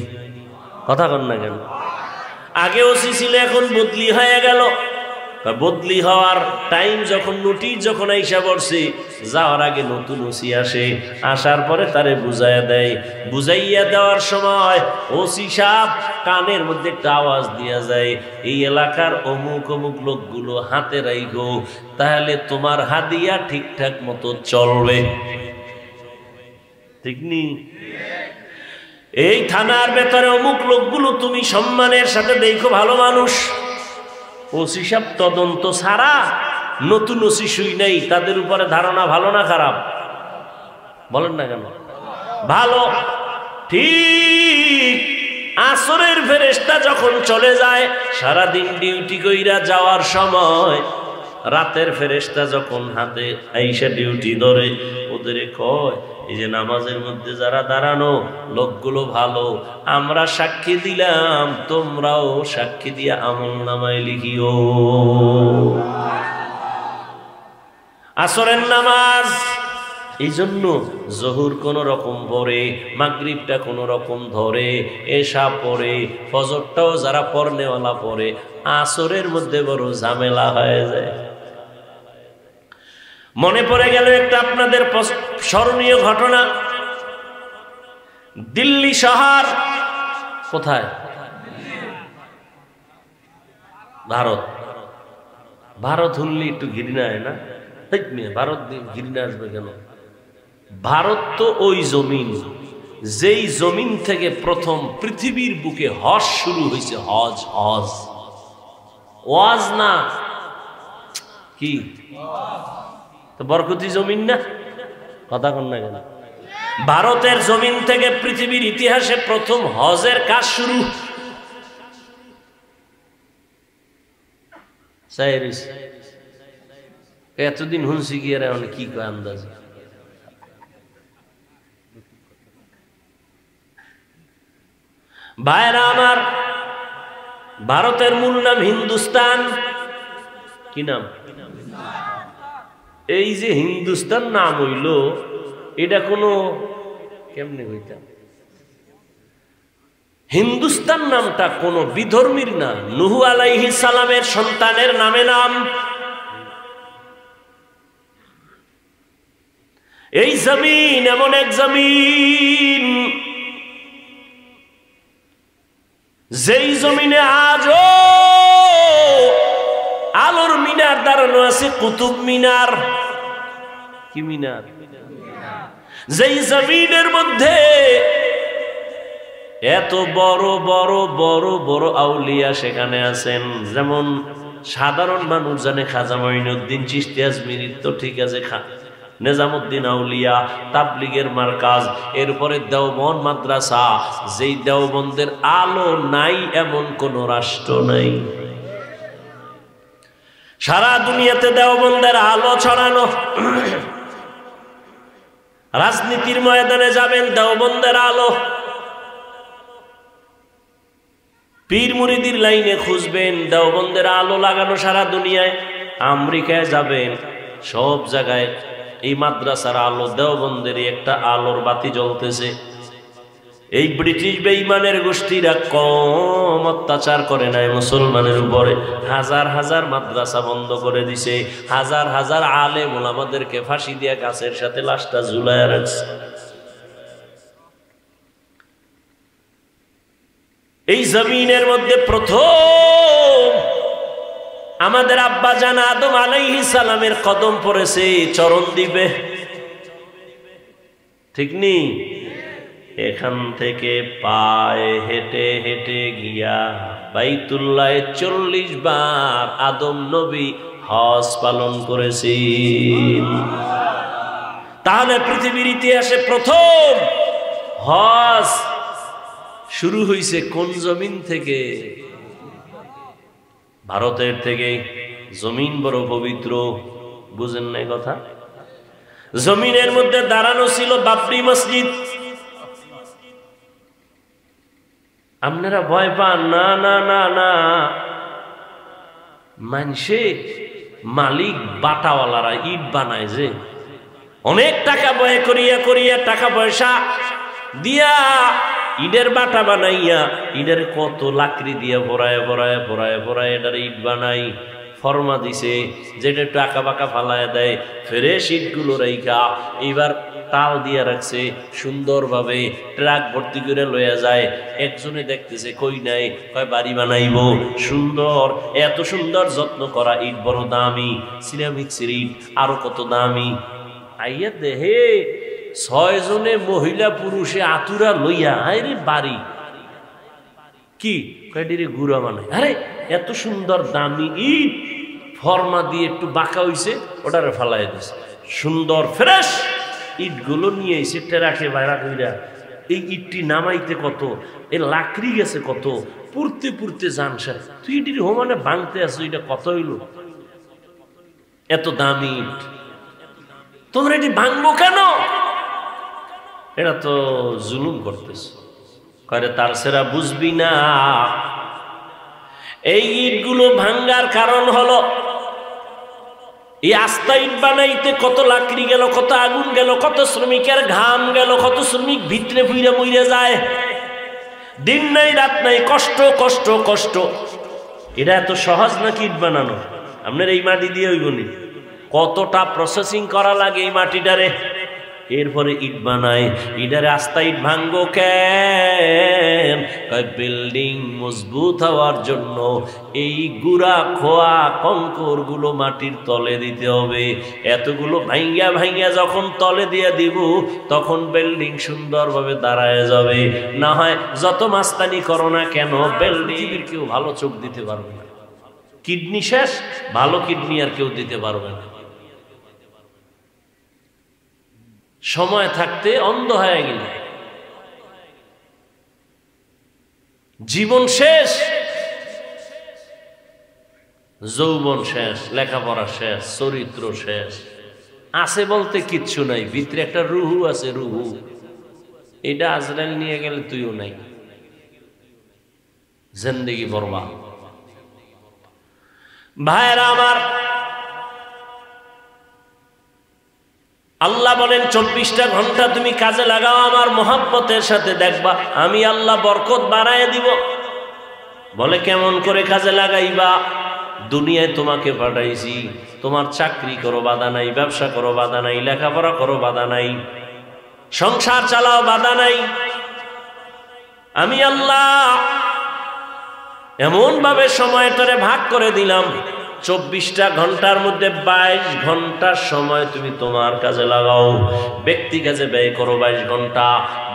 কথা কন না কেন? আগে ওসি ছিল, এখন বদলি হয়ে গেল। বদলি হওয়ার টাইম যখন, নোটিশ যখন আইসা পড়ছে, যাওয়ার আগে নতুন ওসি আসে, আসার পরে তারে বুঝাইয়া দেয়। বুঝাইয়া দেওয়ার সময় ওসি সাহেব কানের মধ্যে একটা আওয়াজ দিয়া যায়, এই এলাকার অমুক অমুক লোকগুলো হাতে রাইখো, তাহলে তোমার হাদিয়া ঠিকঠাক মতো চলবে। ঠিক নি? এই থানার ভেতরে অমুক লোকগুলো তুমি সম্মানের সাথে দেখো, ভালো মানুষ। ওসি সাহেব তদন্ত ছাড়া নতুন ওসি শুই নাই, তাদের উপরে ধারণা ভালো না খারাপ? বলেন না কেন? ভালো। ঠিক আসরের ফেরেশতা যখন চলে যায়, সারাদিন ডিউটি কইরা যাওয়ার সময় রাতের ফেরেশতা যখন হাতে আইসা ডিউটি ধরে, ওদের কয় এই যে নামাজের মধ্যে যারা দাঁড়ানো লোকগুলো ভালো, আমরা সাক্ষী দিলাম, তোমরাও সাক্ষী দিয়া আমল নামায় লিখিও। আসরের নামাজ এই জন্য জহুর কোন রকম পড়ে, মাগরিবটা কোন রকম ধরে, এশা পড়ে, ফজরটাও যারা পড়নেওয়ালা পড়ে, আসরের মধ্যে বড় ঝামেলা হয়ে যায়। মনে পড়ে গেল একটা আপনাদের স্মরণীয় ঘটনা। দিল্লি শহর কোথায়? ভারত। ভারত হল্লি একটু ঘৃণায় না? ভারত ঘৃণা আসবে কেন? ভারত তো ওই জমিন, যেই জমিন থেকে প্রথম পৃথিবীর বুকে হজ শুরু হয়েছে। হজ, হজ, ওয়াজ না কি? তো বরকতি জমিন না? কথা কন না কেন? ভারতের জমিন থেকে পৃথিবীর ইতিহাসে প্রথম হজের কাজ শুরু। এতদিন হুনছি কি আর কি কয় আন্দাজ? ভাইরা আমার, ভারতের মূল নাম হিন্দুস্তান। কি নাম? এই যে হিন্দুস্তান নাম হইল, এটা কোনো কেমনে হইতাম? হিন্দুস্তান নামটা কোন বিধর্মীর নাম, নূহ আলাইহিস সালামের সন্তানের নামে নাম। এই জমিন এমন এক জমিন, যেই জমিনে আজও আলোর মিনার দাঁড়ানো আছে, কুতুব মিনার। কি মিনার? যেই জমিনের মধ্যে এত বড় বড় বড় বড় আউলিয়া সেখানে আছেন। যেমন সাধারণ মানুষ জানে খাজা মঈনুদ্দিন চিশতি আজমিরি, তো ঠিক আছে, নিজামুদ্দিন আউলিয়া, তাবলিগের মার্কাজ, এরপরে দেওবন্দ মাদ্রাসা। যেই দেওবন্দের আলো নাই এমন কোন রাষ্ট্র নাই। সারা দুনিয়াতে দেওবন্দের আলো ছড়ানো। রাজনীতির ময়দানে যাবেন, দেওবন্দের আলো। পীর মুরিদির লাইনে খুঁজবেন, দেওবন্দের আলো লাগানো সারা দুনিয়ায়। আমেরিকায় যাবেন, সব জায়গায় এই মাদ্রাসার আলো, দেওবন্দেরই একটা আলোর বাতি জ্বলতেছে। এই ব্রিটিশ বেঈমানের গোষ্ঠীরা কম অত্যাচার করে নাই মুসলমানের উপরে। হাজার হাজার মাদ্রাসা বন্ধ করে দিছে, হাজার হাজার আলেম ওলামাদেরকে ফাঁসি দিয়া গাছের সাথে লাশটা ঝুলাইয়া রাখছে। এই জমিনের মধ্যে প্রথম আমাদের আব্বা জান আদম আলাইহিস সালামের কদম পড়েছে চরণ দ্বীপে, ঠিক নেই? এখান থেকে পায়ে হেঁটে হেঁটে গিয়া বাইতুল্লাহ 40 বার আদম নবী হজ পালন করেছেন। তাহলে পৃথিবীর ইতিহাসে প্রথম হজ শুরু হয়েছে কোন জমিন থেকে? ভারতের থেকে। জমিন বড় পবিত্র, বুঝেন নাই কথা? জমিনের মধ্যে দাঁড়ানো ছিল বাবরি মসজিদ। আপনারা ভয় পান না? না না না, মানুষে মালিক বাটাওয়ালারা ইট বানায়, যে অনেক টাকা ব্যয় করিয়া করিয়া টাকা পয়সা দিয়া ইটের বাটা বানাইয়া, ইটের কত লাকড়ি দিয়া ভরায় ভরায় ভরায় ভরায় এটার ইট বানাই। ফরমা দিছে যেটা একটু আঁকা বাঁকা ফালায় দেয়, ফ্রেশ ইটগুলো রাইখা এইবার তাল দিয়া রাখছে সুন্দরভাবে, ট্রাক ভর্তি করে লইয়া যায়। একজনে দেখতেছে কই নাই, কয় বাড়ি বানাইব। সুন্দর, এত সুন্দর যত্ন করা ইট, বড় দামি সিরামিক্সের ইট, আরো কত দামি। আইয়া দেহে 6 জনে মহিলা পুরুষে আতুরা লইয়া, আরে বাড়ি কি কয়ডিরে গুড়া বানায়। আরে এত সুন্দর দামি ইট ফর্মা দিয়ে একটু বাঁকা হইছে, ওটারে ফালাই দিছে। সুন্দর ফ্রেশ ইটগুলো নিয়ে এসে টেরাকে বাইরা কইরা এই ইটটি নামাইতে কত, এই লাকড়ি গেছে কত, পুড়তে পুড়তে জান শেষ। তুই ইটির হোমানে ভাঙতে আসো, এটা কত হইল? এত দামি ইট, তোমরা এটি ভাঙবো কেন? এটা তো জুলুম করতেছ। করে তার সেরা বুঝবি না, এই ইটগুলো ভাঙ্গার কারণ হলো এই আস্তা ইট বানাইতে কত লাকড়ি গেল, কত আগুন গেল, কত শ্রমিকের ঘাম গেল, কত শ্রমিক ভিতরে ফুইরে মইরে যায়, দিন নাই রাত নাই, কষ্ট কষ্ট কষ্ট। এটা এত সহজ নাকি ইট বানানো? আপনার এই মাটি দিয়ে হইবনি, কতটা প্রসেসিং করা লাগে এই মাটিটারে, এরপরে ইট বানায়। ইটারে আস্তা ইট ভাঙ্গো কেন? বিল্ডিং মজবুত হওয়ার জন্য এই গুড়া খোয়া কঙ্কর গুলো মাটির তলে দিতে হবে। এতগুলো ভাঙ্গা ভাঙ্গা যখন তলে দিয়ে দিব, তখন বিল্ডিং সুন্দরভাবে দাঁড়ায় যাবে। না হয় যত মাস্তানি করো না কেন, বিল্ডিং কেউ ভালো চোখ দিতে পারবে না। কিডনি শেষ, ভালো কিডনি আর কেউ দিতে পারবে না। সময় থাকতে অন্ধ হয়ে গেল, জীবন শেষ, যৌবন শেষ, লেখাপড়া শেষ, চরিত্র শেষ, আছে বলতে কিচ্ছু নাই। ভিতরে একটা রুহু আছে, রুহু, এটা আজরাইল নিয়ে গেলে তুইও নাই, জিন্দেগি বরবাদ। ভাইরা আমার, আল্লাহ বলেন 24টা ঘন্টা তুমি কাজে লাগাও আমার মহব্বতের সাথে, দেখবা আমি আল্লাহ বরকত বাড়ায় দিব। বলে কেমন করে কাজে লাগাইবা? দুনিয়ায় তোমাকে পাঠাইছি, তোমার চাকরি করো বাধা নাই, ব্যবসা করো বাধা নাই, লেখাপড়া করো বাধা নাই, সংসার চালাও বাধা নাই। আমি আল্লাহ এমন ভাবে সময়টারে ভাগ করে দিলাম, 24টা ঘন্টার মধ্যে 22 ঘন্টার সময় তুমি তোমার কাজে লাগাও। ব্যক্তি কাজে ব্যয় করো 22 ঘন্টা,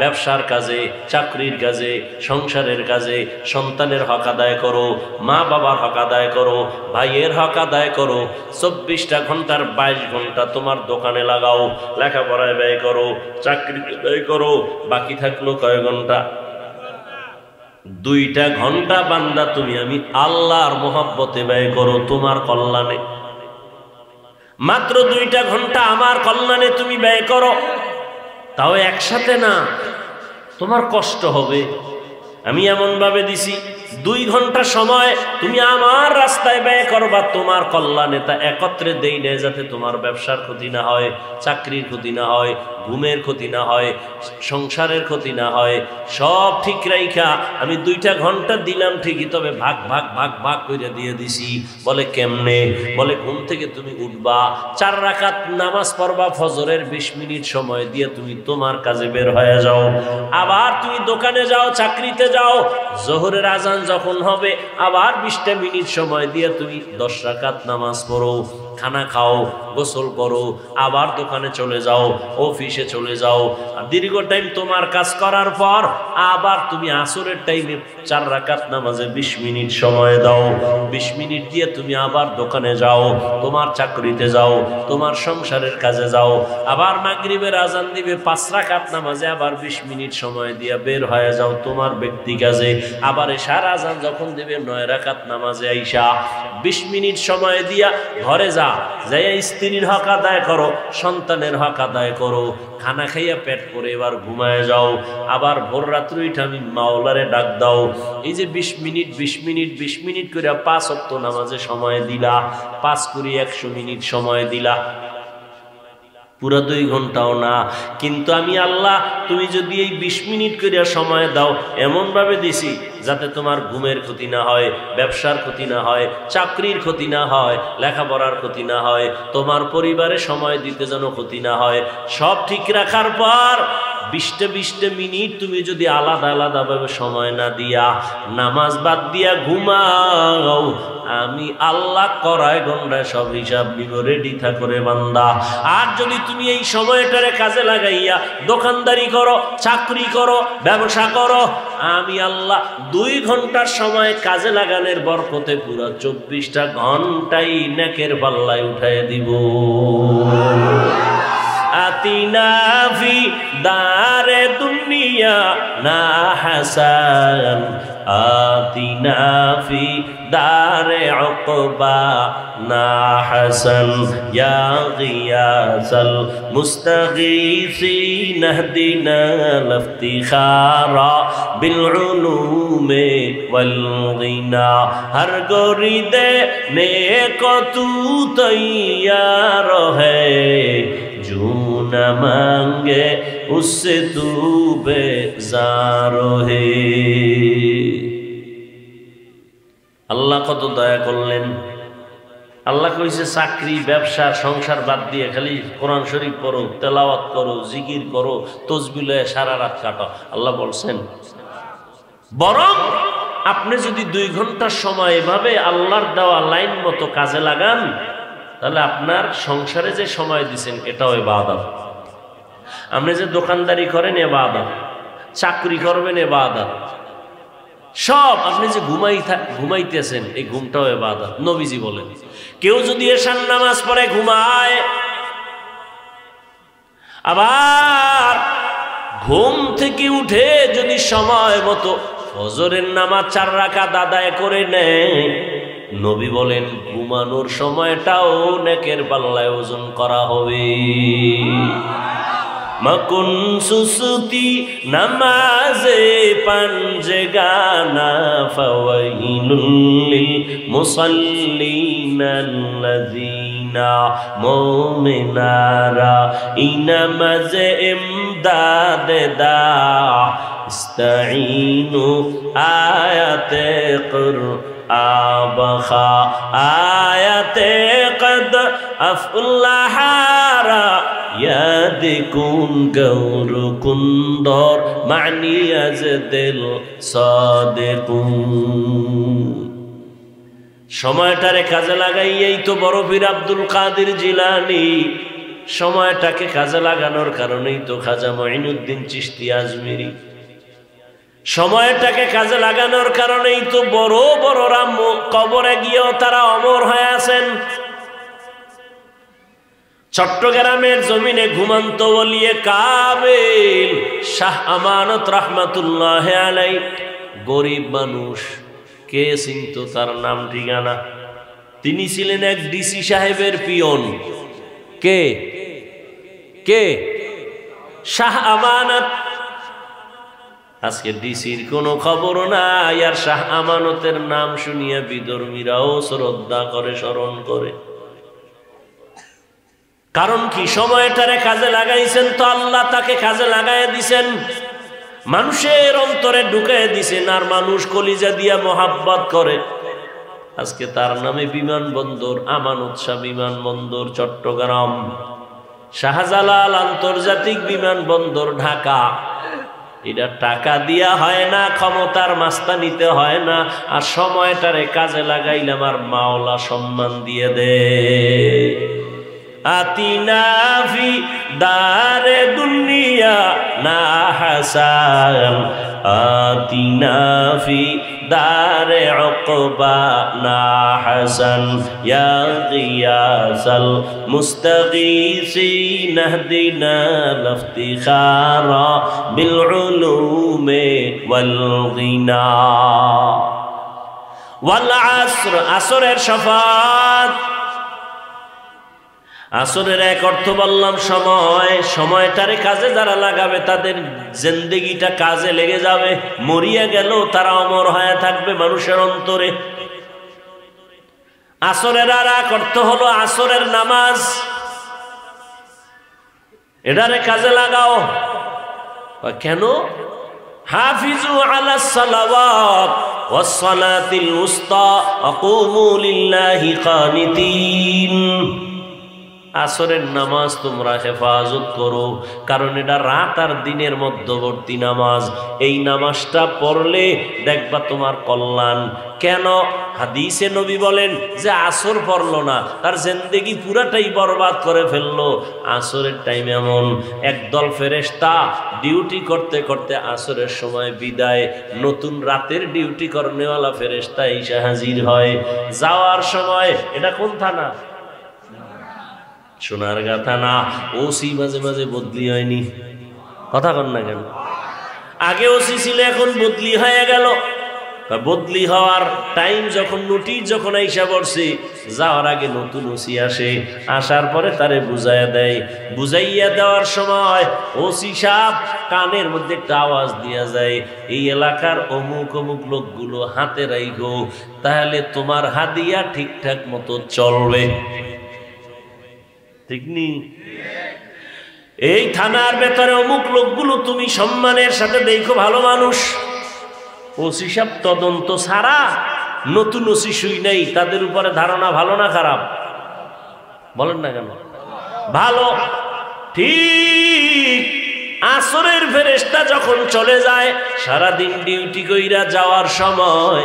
ব্যবসার কাজে, চাকরির কাজে, সংসারের কাজে, সন্তানের হক আদায় করো, মা বাবার হক আদায় করো, ভাইয়ের হক আদায় করো। 24টা ঘন্টার 22 ঘন্টা তোমার দোকানে লাগাও, লেখাপড়ায় ব্যয় করো, চাকরিতে ব্যয় করো। বাকি থাকলো কয় ঘন্টা? 2টা ঘন্টা বান্দা তুমি আমি আল্লাহর মহব্বতে ব্যয় করো, তোমার কল্যাণে। মাত্র 2টা ঘন্টা আমার কল্যাণে তুমি ব্যয় করো, তাও একসাথে না, তোমার কষ্ট হবে। আমি এমন ভাবে দিছি 2 ঘন্টা সময় তুমি আমার রাস্তায় ব্যয় করবা তোমার কল্যাণে, তা একত্রে দেই না, যাতে তোমার ব্যবসার ক্ষতি না হয়, চাকরির ক্ষতি না হয়, ঘুমের ক্ষতি না হয়, সংসারের ক্ষতি না হয়। সব ঠিক রাইখা আমি 2টা ঘন্টা দিলাম ঠিকই, তবে ভাগ ভাগ ভাগ ভাগ করে দিয়ে দিছি। বলে কেমনে? বলে ঘুম থেকে তুমি উঠবা, 4 রাকাত নামাজ পড়বা, ফজরের 20 মিনিট সময় দিয়ে তুমি তোমার কাজে বের হয়ে যাও। আবার তুমি দোকানে যাও, চাকরিতে যাও, জোহরের আজান যখন হবে আবার 20টা মিনিট সময় দিয়ে তুমি 10 রাকাত নামাজ পড়ো, খানা খাও, গোসল করো, আবার দোকানে চলে যাও, অফিসে চলে যাও। আর দীর্ঘ টাইম তোমার কাজ করার পর আবার তুমি আসরের টাইমে 4 রাকাত নামাজে 20 মিনিট সময় দাও। 20 মিনিট দিয়ে তুমি আবার দোকানে যাও, তোমার চাকরিতে যাও, তোমার সংসারের কাজে যাও। আবার মাগরিবের আজান দিবে, 5 রাকাত নামাজে আবার 20 মিনিট সময় দিয়ে বের হয়ে যাও তোমার ব্যক্তি কাজে। আবার এশার আজান যখন দিবে 9 রাকাত নামাজে আইসা 20 মিনিট সময় দিয়া ঘরে যাও, যাইয়া স্ত্রীর হক আদায় করো, সন্তানের হক আদায় করো, খানা খাইয়া পেট করে এবার ঘুমায় যাও। আবার ভোর রাত্রে উঠে আমি মাওলারে ডাক দাও। এই যে 20 মিনিট 20 মিনিট 20 মিনিট করে 5 ওয়াক্ত নামাজে সময় দিলা, 5 করে 100 মিনিট সময় দিলা, পুরো 2 ঘন্টাও না। কিন্তু আমি আল্লাহ তুমি যদি এই 20 মিনিট করে সময় দাও, এমন ভাবে দিছি যাতে তোমার ঘুমের ক্ষতি না হয়, ব্যবসার ক্ষতি না হয়, চাকরির ক্ষতি না হয়, লেখাপড়ার ক্ষতি না হয়, তোমার পরিবারে সময় দিতে যেন ক্ষতি না হয়। সব ঠিক রাখার পর 20টা মিনিট তুমি যদি আলাদা আলাদা ভাবে সময় না দিয়া নামাজ বাদ দিয়া ঘুমাও, আমি আল্লাহ করায় গন্ডায় সব হিসাব নিব, রেডি থাকরে বান্দা। আর যদি তুমি এই সময়টারে কাজে লাগাইয়া দোকানদারি করো, চাকরি করো, ব্যবসা করো, আমি আল্লাহ 2 ঘন্টার সময় কাজে লাগানোর বরকতে পুরো 24টা ঘন্টাই নেকের পাল্লায় উঠায় দিব। আতিনা ফি দারে দুনিয়া না হাসান, আতিনা ফি দারে উকবা না হাসান, ইয়া গিয়াসাল মুস্তাগীসিন ইহদিনা লিফতিখারা বিল উলুমে ওয়াল গিনা। হর গরিদে নেক তু তৈয়ার হ্যায়, जो न मांगे उससे तू बेजार है। আল্লাহ কত দয়া করলেন। আল্লাহ কইছে চাকরি ব্যবসা সংসার বাদ দিয়ে খালি কোরআন শরীফ পড়ো, তেলাওয়াত করো, জিকির করো, তসবিহ লয়ে সারা রাত কাটো। আল্লাহ বলছেন বরং আপনি যদি 2 ঘন্টার সময় এভাবে আল্লাহর দেওয়া লাইন মতো কাজে লাগান, তাহলে আপনার সংসারে যে সময় দিচ্ছেন এটাও ইবাদত। আপনি যে দোকানদারি করেন ইবাদত, চাকরি করবেন ইবাদত, সব আপনি যে ঘুমাইতেছেন এই ঘুমটাও ইবাদত। নবীজি বলেন কেউ যদি এশার নামাজ পড়ে ঘুমায়, আবার ঘুম থেকে উঠে যদি সময় মতো ফজরের নামাজ 4 রাকাত আদায় করে নেয়, নবী বলেন ঘুমানোর সময়টাও নেকের পাল্লায় ওজন করা হবে। মকুন সুসুতি নামাজে পাঞ্জেগানা ফাওয়াইলুল লিল মুসাল্লিনাল্লাযিনা মুমিনারা ইনামাজে ইমদাদে দা ইস্তাঈনু আয়াতে আবখা আয়াতে কদ আফলাহারা ইয়াদিকুন গৌর কুন্দর মানি আজদিল সাদিকুন। সময়টারে কাজে লাগাইয়েই তো বড় পীর আব্দুল কাদের জিলানী, সময়টাকে কাজে লাগানোর কারণেই তো খাজা মুঈনুদ্দিন চিশতি আজমিরি, সময়টাকে কাজে লাগানোর কারণেই তো বড় বড়রা কবরে গিয়েও তারা অমর হয়ে আছেন। চট্টগ্রামের জমিনে ঘুমন্ত ওলিয়ে কাবিল শাহ আমানত রাহমাতুল্লাহ আলাইহি, গরিব মানুষ, কে চিনত তার নাম ঠিকানা? তিনি ছিলেন এক ডিসি সাহেবের পিয়ন। কে কে? শাহ আমানত। আজকে ডিসির কোনো খবর নাই, আর শাহ আমানতের নাম শুনিয়া বিধর্মীরাও শ্রদ্ধা করে, স্মরণ করে। কারণ কি? সময়টারে কাজে লাগাইছেন তো আল্লাহ তাকে কাজে লাগাইয়া দিছেন, মানুষের অন্তরে ঢুকাইয়া দিছেন, আর মানুষ কলিজা দিয়া মোহাব্বত করে। আজকে তার নামে বিমানবন্দর, আমানত শাহ বিমানবন্দর চট্টগ্রাম, শাহজালাল আন্তর্জাতিক বিমানবন্দর ঢাকা। এটা টাকা দিয়া হয় না, ক্ষমতার মাস্তা নিতে হয় না, আর সময়টারে কাজে লাগাইলাম আর মাওলা সম্মান দিয়ে দে। আতিনা ফি দারে দুনিয়া না হাসান, আতিনা ফি দারে উকবা না হাসান, ইয়া গিয়াসাল মুস্তাগীসিন ইহদিনা লিফতিখারা বিল উলুমে ওয়াল গিনা। ওয়াল আসর, আসরের শাফাত। আসরের এক অর্থ বললাম সময়। সময়টারে কাজে যারা লাগাবে তাদের জিন্দেগিটা কাজে লেগে যাবে, মরিয়া গেল তারা অমর হয়ে থাকবে মানুষের অন্তরে। আসরের আর এক অর্থ হলো আসরের নামাজ, এটারে কাজে লাগাও। কেন? হাফিজু আলাস সালাওয়াত ওয়াস সালাতিল উসতা ওয়া কুমু লিল্লাহি কানিতিন। আসরের নামাজ তোমরা হেফাজত করো, কারণ এটা রাত আর দিনের মধ্যবর্তী নামাজ। এই নামাজটা পড়লে দেখবা তোমার কল্যাণ। কেন? হাদিসে নবী বলেন যে আসর পড়লো না, তার জিন্দেগি পুরাটাই বরবাদ করে ফেললো। আসরের টাইম এমন একদল ফেরেশতা ডিউটি করতে করতে আসরের সময় বিদায়, নতুন রাতের ডিউটি করনেওয়ালা ফেরেশতা এসে হাজির হয়। যাওয়ার সময়, এটা কোন থানা? সোনারগাঁ থানা। ওসি মাঝে মাঝে বদলি হয়নি, কথা কন না কেন? আগে ওসি ছিল, এখন বদলি হয়ে গেল। বদলি হওয়ার টাইম যখন, নোটিশ যখন আইসা পড়ছে, যাওয়ার আগে নতুন ওসি আসে, আসার পরে তারে বুঝাইয়া দেয়। বুঝাইয়া দেওয়ার সময় ওসি সাহেব কানের মধ্যে একটা আওয়াজ দিয়া যায়, এই এলাকার অমুক অমুক লোকগুলো হাতে রাইখো, তাহলে তোমার হাদিয়া ঠিকঠাক মতো চলবে। ঠিক নি? এই থানার ভেতরে অমুক লোকগুলো তুমি সম্মানের সাথে দেখো, ভালো মানুষ। ওসি সাহেব তদন্ত ছাড়া, নতুন ওসি শুই নাই, তাদের উপরে ধারণা ভালো না খারাপ? বলেন না কেন? ভালো। ঠিক আসরের ফেরেশতা যখন চলে যায়, সারাদিন ডিউটি কইরা যাওয়ার সময়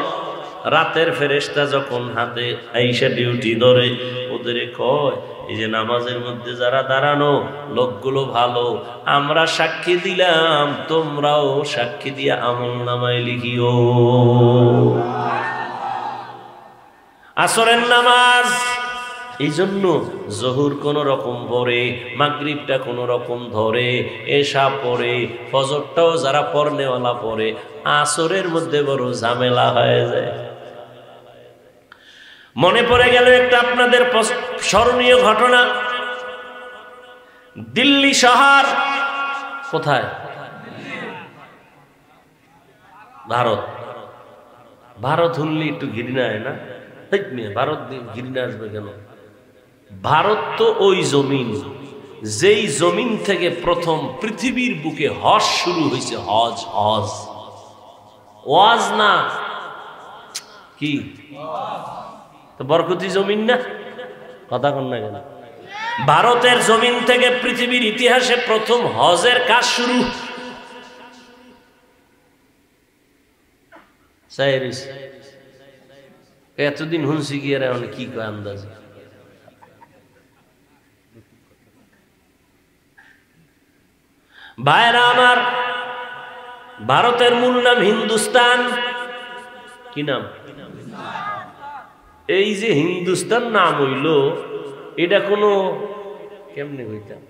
রাতের ফেরেশতা যখন হাতে আইসা ডিউটি ধরে, ওদের কয়, এই যে নামাজের মধ্যে যারা দাঁড়ানো লোকগুলো ভালো, আমরা সাক্ষী দিলাম, তোমরাও সাক্ষী দিয়া আমল নামায় লিখিও। আসরের নামাজ এই জন্য জহুর কোন রকম পড়ে, মাগরিবটা কোন রকম ধরে, এশা পড়ে, ফজরটাও যারা পড়নেওয়ালা পড়ে, আসরের মধ্যে বড় ঝামেলা হয়ে যায়। মনে পড়ে গেল একটা আপনাদের স্মরণীয় ঘটনা। দিল্লি শহর কোথায়? ভারত। ভারত হলে একটু ঘৃণা হয় না? ভারত ঘৃণা আসবে কেন? ভারত তো ওই জমিন, যেই জমিন থেকে প্রথম পৃথিবীর বুকে হজ শুরু হয়েছে। হজ, হজ, ওয়াজ না কি? তো বরকতি জমিন না? কথা কন না কেন? ভারতের জমিন থেকে পৃথিবীর ইতিহাসে প্রথম হজের কাজ শুরু। এতদিন হুনছি কি এরা কি কয় আন্দাজ? ভাইরা আমার, ভারতের মূল নাম হিন্দুস্তান। কি নাম? এই যে হিন্দুস্তান নাম হইল, এটা কোনো কেমনে হইতাম?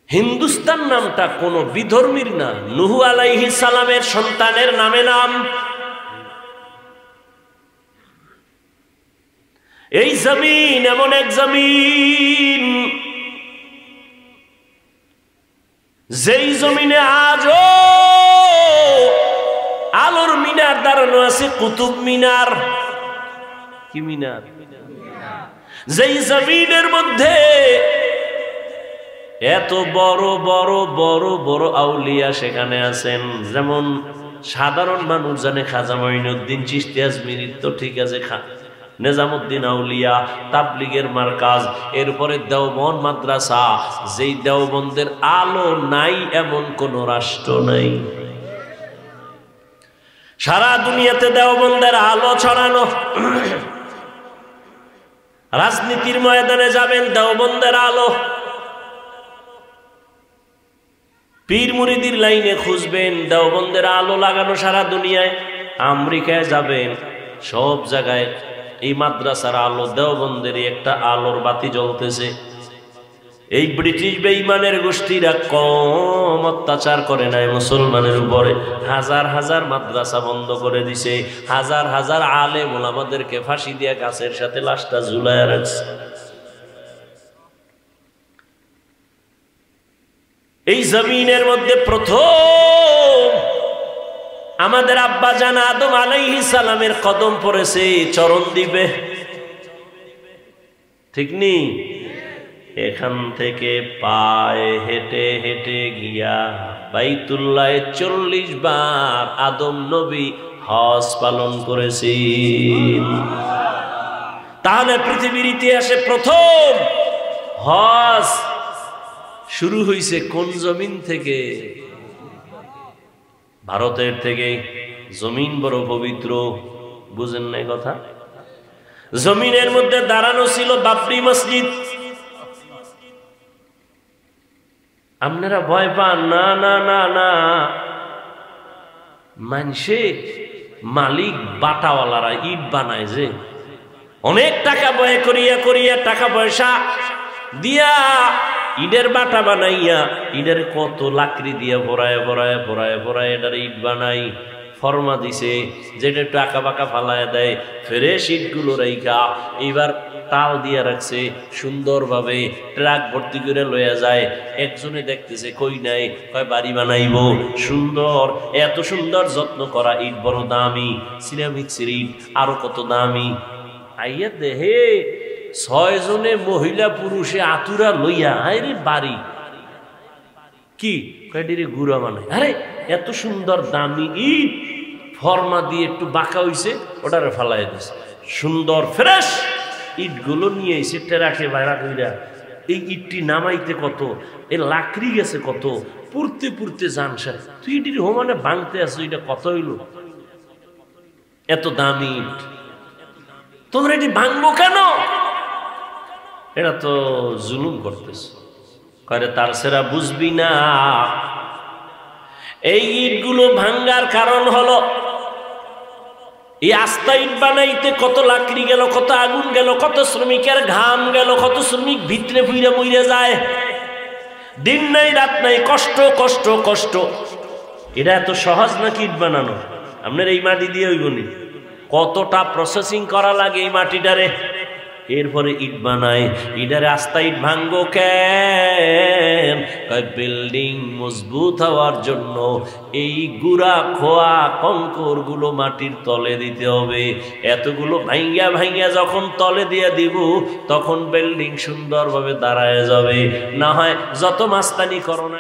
হিন্দুস্তান নামটা কোন বিধর্মীর নাম, নূহ আলাইহিস সালামের সন্তানের নামে নাম। এই জমিন এমন এক জমিন, যেই জমিনে আজও আলোর মিনার দাঁড়ানো আছে, কুতুব মিনার। কি মিনার? যেই জমিনের মধ্যে এত বড় বড় বড় বড় আউলিয়া সেখানে আছেন। যেমন সাধারণ মানুষ জানে খাজা মঈনুদ্দিন চিশতি আজমিরি, তো ঠিক আছে, নিজামুদ্দিন আউলিয়া, তাবলিগের মার্কাজ, এরপরে দেওবন্দ মাদ্রাসা। যেই দেওবন্দের আলো নাই এমন কোন রাষ্ট্র নাই। সারা দুনিয়াতে দেওবন্দের আলো ছড়ানো। রাজনীতির ময়দানে যাবেন, দেওবন্দের আলো। পীর মুরিদির লাইনে খুঁজবেন, দেওবন্দের আলো লাগানো সারা দুনিয়ায়। আমেরিকায় যাবেন, সব জায়গায় এই মাদ্রাসার আলো, দেওবন্দেরই একটা আলোর বাতি জ্বলতেছে। এই ব্রিটিশ বেঈমানের গোষ্ঠীরা কম অত্যাচার করে নাই মুসলমানের উপরে। হাজার হাজার মাদ্রাসা বন্ধ করে দিছে, হাজার হাজার আলেম ওলামাদেরকে ফাঁসি দিয়া গাছের সাথে লাশটা ঝুলাইয়া রাখছে। এই জমিনের মধ্যে প্রথম আমাদের আব্বা জান আদম আলাইহিস সালামের কদম পড়েছে চরণ দ্বীপে। ঠিক নি? এখান থেকে পায়ে হেঁটে হেঁটে গিয়া বাইতুল্লাহ 40 বার আদম নবী হজ পালন করেছেন। তাহলে পৃথিবীর ইতিহাসে প্রথম হজ শুরু হয়েছে কোন জমিন থেকে? ভারতের থেকে। জমিন বড় পবিত্র, বুঝেন নাই কথা? জমিনের মধ্যে দাঁড়ানো ছিল বাবরি মসজিদ। আপনারা ভয় পান না, না না না, মানুষে মালিক বাটাওয়ালারা ইট বানায়, যে অনেক টাকা ব্যয় করিয়া করিয়া টাকা পয়সা দিয়া ইটের বাটা বানাইয়া ইটের কত লাকড়ি দিয়া ভরায় ভরায় ভরায় ভরায় এটার ইট বানাই, ফরমা দিছে যেটা একটু আঁকা বাঁকা ফালায় দেয়, ফ্রেশ ইটগুলো রাইখা এইবার তাল দিয়া রাখছে সুন্দরভাবে, ট্রাক ভর্তি করে লইয়া যায়। একজনে দেখতেছে কই নাই, কয় বাড়ি বানাইব সুন্দর, এত সুন্দর যত্ন করা ইট বড় দামি, সিরামিক্সের ইট আরো কত দামি। আইয়া দেহে 6 জনে মহিলা পুরুষে আতুরা লইয়া আরে বাড়ি কি কয়ডিরে গুড়া বানায়। আরে এত সুন্দর দামি ইট ফর্মা দিয়ে একটু বাঁকা হইছে, ওটারে ফালাই দিছে, সুন্দর ফ্রেশ ইটগুলো নিয়ে এসে টেরাকে বাইরা কইরা এই ইটটি নামাইতে কত, এ লাকড়ি গেছে কত, পুড়তে পুড়তে জানসা, তুই ইটির হোমানে ভাঙতে আছো, এটা কত হইল, এত দামি ইট, তোমরা এটি ভাঙবো কেন? এটা তো জুলুম করতেছে। কয়ে তার সেরা বুঝবি না, এই ইটগুলো ভাঙ্গার কারণ হলো এই আস্তা ইট বানাইতে কত লাকড়ি গেল, কত আগুন গেল, কত শ্রমিকের ঘাম গেল, কত শ্রমিক ভিতরে ফুইরে মইরে যায়, দিন নাই রাত নাই, কষ্ট কষ্ট কষ্ট। এটা এত সহজ নাকি ইট বানানো? আপনার এই মাটি দিয়ে হইবনি, কতটা প্রসেসিং করা লাগে এই মাটিটারে, এরপরে ইট বানায়। ইটারে আস্তা ইট ভাঙ্গো কেন? বিল্ডিং মজবুত হওয়ার জন্য এই গুড়া খোয়া কঙ্কর গুলো মাটির তলে দিতে হবে। এতগুলো ভাঙ্গা ভাঙ্গা যখন তলে দিয়ে দিব, তখন বিল্ডিং সুন্দরভাবে দাঁড়ায় যাবে। না হয় যত মাস্তানি করো না